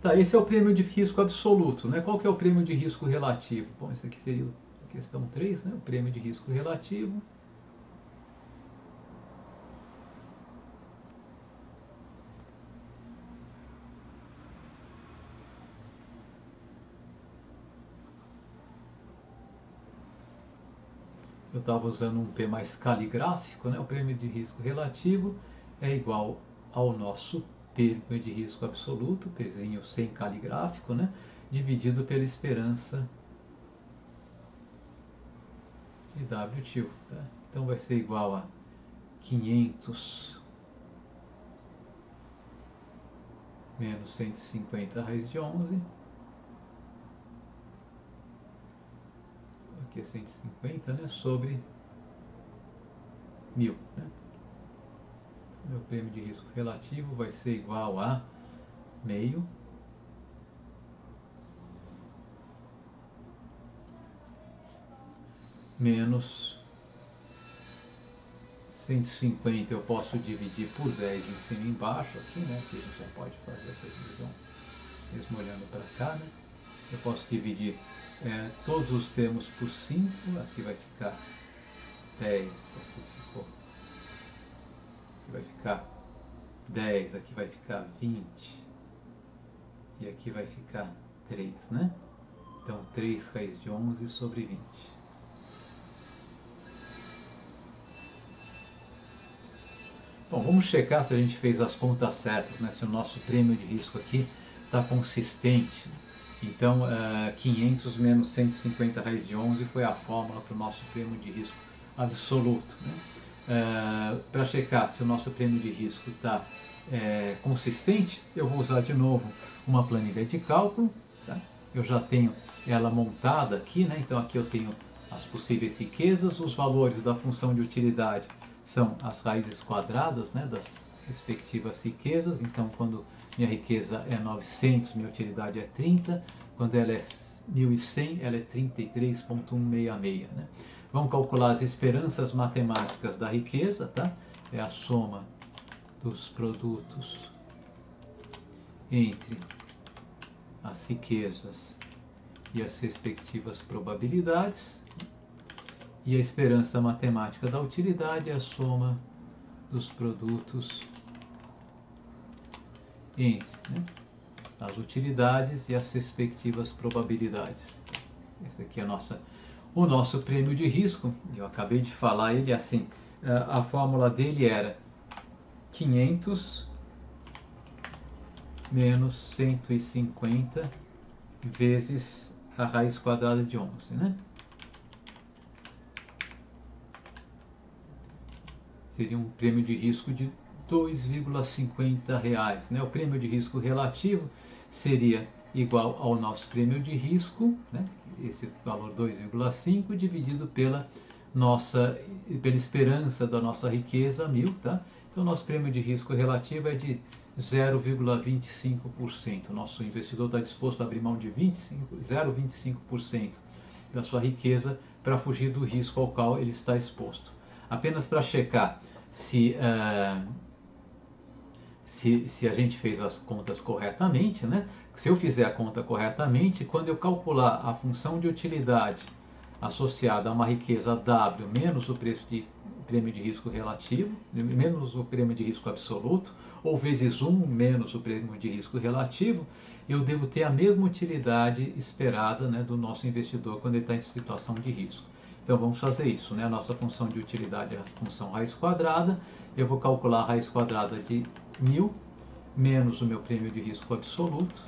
Tá, esse é o prêmio de risco absoluto, né? Qual que é o prêmio de risco relativo? Bom, esse aqui seria a questão 3, né? O prêmio de risco relativo. eu estava usando um P mais caligráfico, né? O prêmio de risco relativo é igual ao nosso prêmio de risco absoluto, Pzinho sem caligráfico, né? Dividido pela esperança de W til. Tá? Então vai ser igual a 500 menos 150 raiz de 11. Aqui é 150, né? Sobre 1000. Né? Meu prêmio de risco relativo vai ser igual a meio menos 150 eu posso dividir por 10 em cima e embaixo aqui, né? Que a gente já pode fazer essa divisão mesmo olhando para cá, né? Eu posso dividir todos os termos por 5, aqui vai ficar 10, aqui vai ficar 10, aqui vai ficar 20 e aqui vai ficar 3, né? Então 3 raiz de 11 sobre 20. Bom, vamos checar se a gente fez as contas certas, né? Se o nosso prêmio de risco aqui está consistente. Então, 500 menos 150 raiz de 11 foi a fórmula para o nosso prêmio de risco absoluto. Né? Para checar se o nosso prêmio de risco está consistente, eu vou usar de novo uma planilha de cálculo. Tá? Eu já tenho ela montada aqui, né? Então aqui eu tenho as possíveis riquezas, os valores da função de utilidade são as raízes quadradas, né, das respectivas riquezas. Então, quando minha riqueza é 900, minha utilidade é 30. Quando ela é 1100, ela é 33,166. Né? Vamos calcular as esperanças matemáticas da riqueza, tá? É a soma dos produtos entre as riquezas e as respectivas probabilidades. E a esperança matemática da utilidade é a soma dos produtos entre, né, as utilidades e as respectivas probabilidades. Esse aqui é o nosso prêmio de risco. Eu acabei de falar ele assim. A fórmula dele era 500 menos 150 vezes a raiz quadrada de 11, né? Seria um prêmio de risco de R$ 2,50. Né? O prêmio de risco relativo seria igual ao nosso prêmio de risco, né? Esse valor 2,5 dividido pela esperança da nossa riqueza, 1000. Tá? Então, nosso prêmio de risco relativo é de 0,25%. O nosso investidor está disposto a abrir mão de 0,25% da sua riqueza para fugir do risco ao qual ele está exposto. Apenas para checar se a gente fez as contas corretamente, né? Se eu fizer a conta corretamente, quando eu calcular a função de utilidade associada a uma riqueza W menos o preço de prêmio de risco relativo, menos o prêmio de risco absoluto, ou vezes 1 menos o prêmio de risco relativo, eu devo ter a mesma utilidade esperada, né, do nosso investidor quando ele está em situação de risco. Então vamos fazer isso, né? A nossa função de utilidade é a função raiz quadrada. Eu vou calcular a raiz quadrada de 1000 menos o meu prêmio de risco absoluto.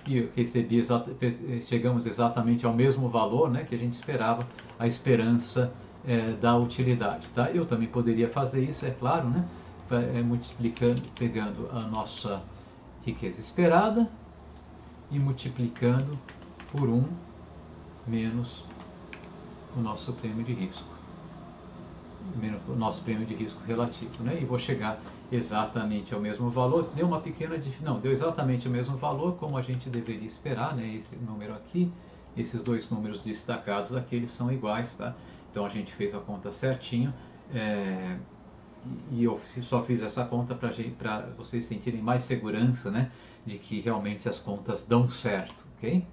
E eu chegamos exatamente ao mesmo valor, né, que a gente esperava, a esperança da utilidade. Tá? Eu também poderia fazer isso, é claro, né? Multiplicando, pegando a nossa riqueza esperada e multiplicando por 1 menos o nosso prêmio de risco, menos o nosso prêmio de risco relativo, né? E vou chegar exatamente ao mesmo valor. Deu uma pequena diferença, não, deu exatamente o mesmo valor como a gente deveria esperar, né? Esse número aqui, esses dois números destacados aqui, eles são iguais, tá? Então a gente fez a conta certinho, e eu só fiz essa conta para vocês sentirem mais segurança, né? De que realmente as contas dão certo, ok?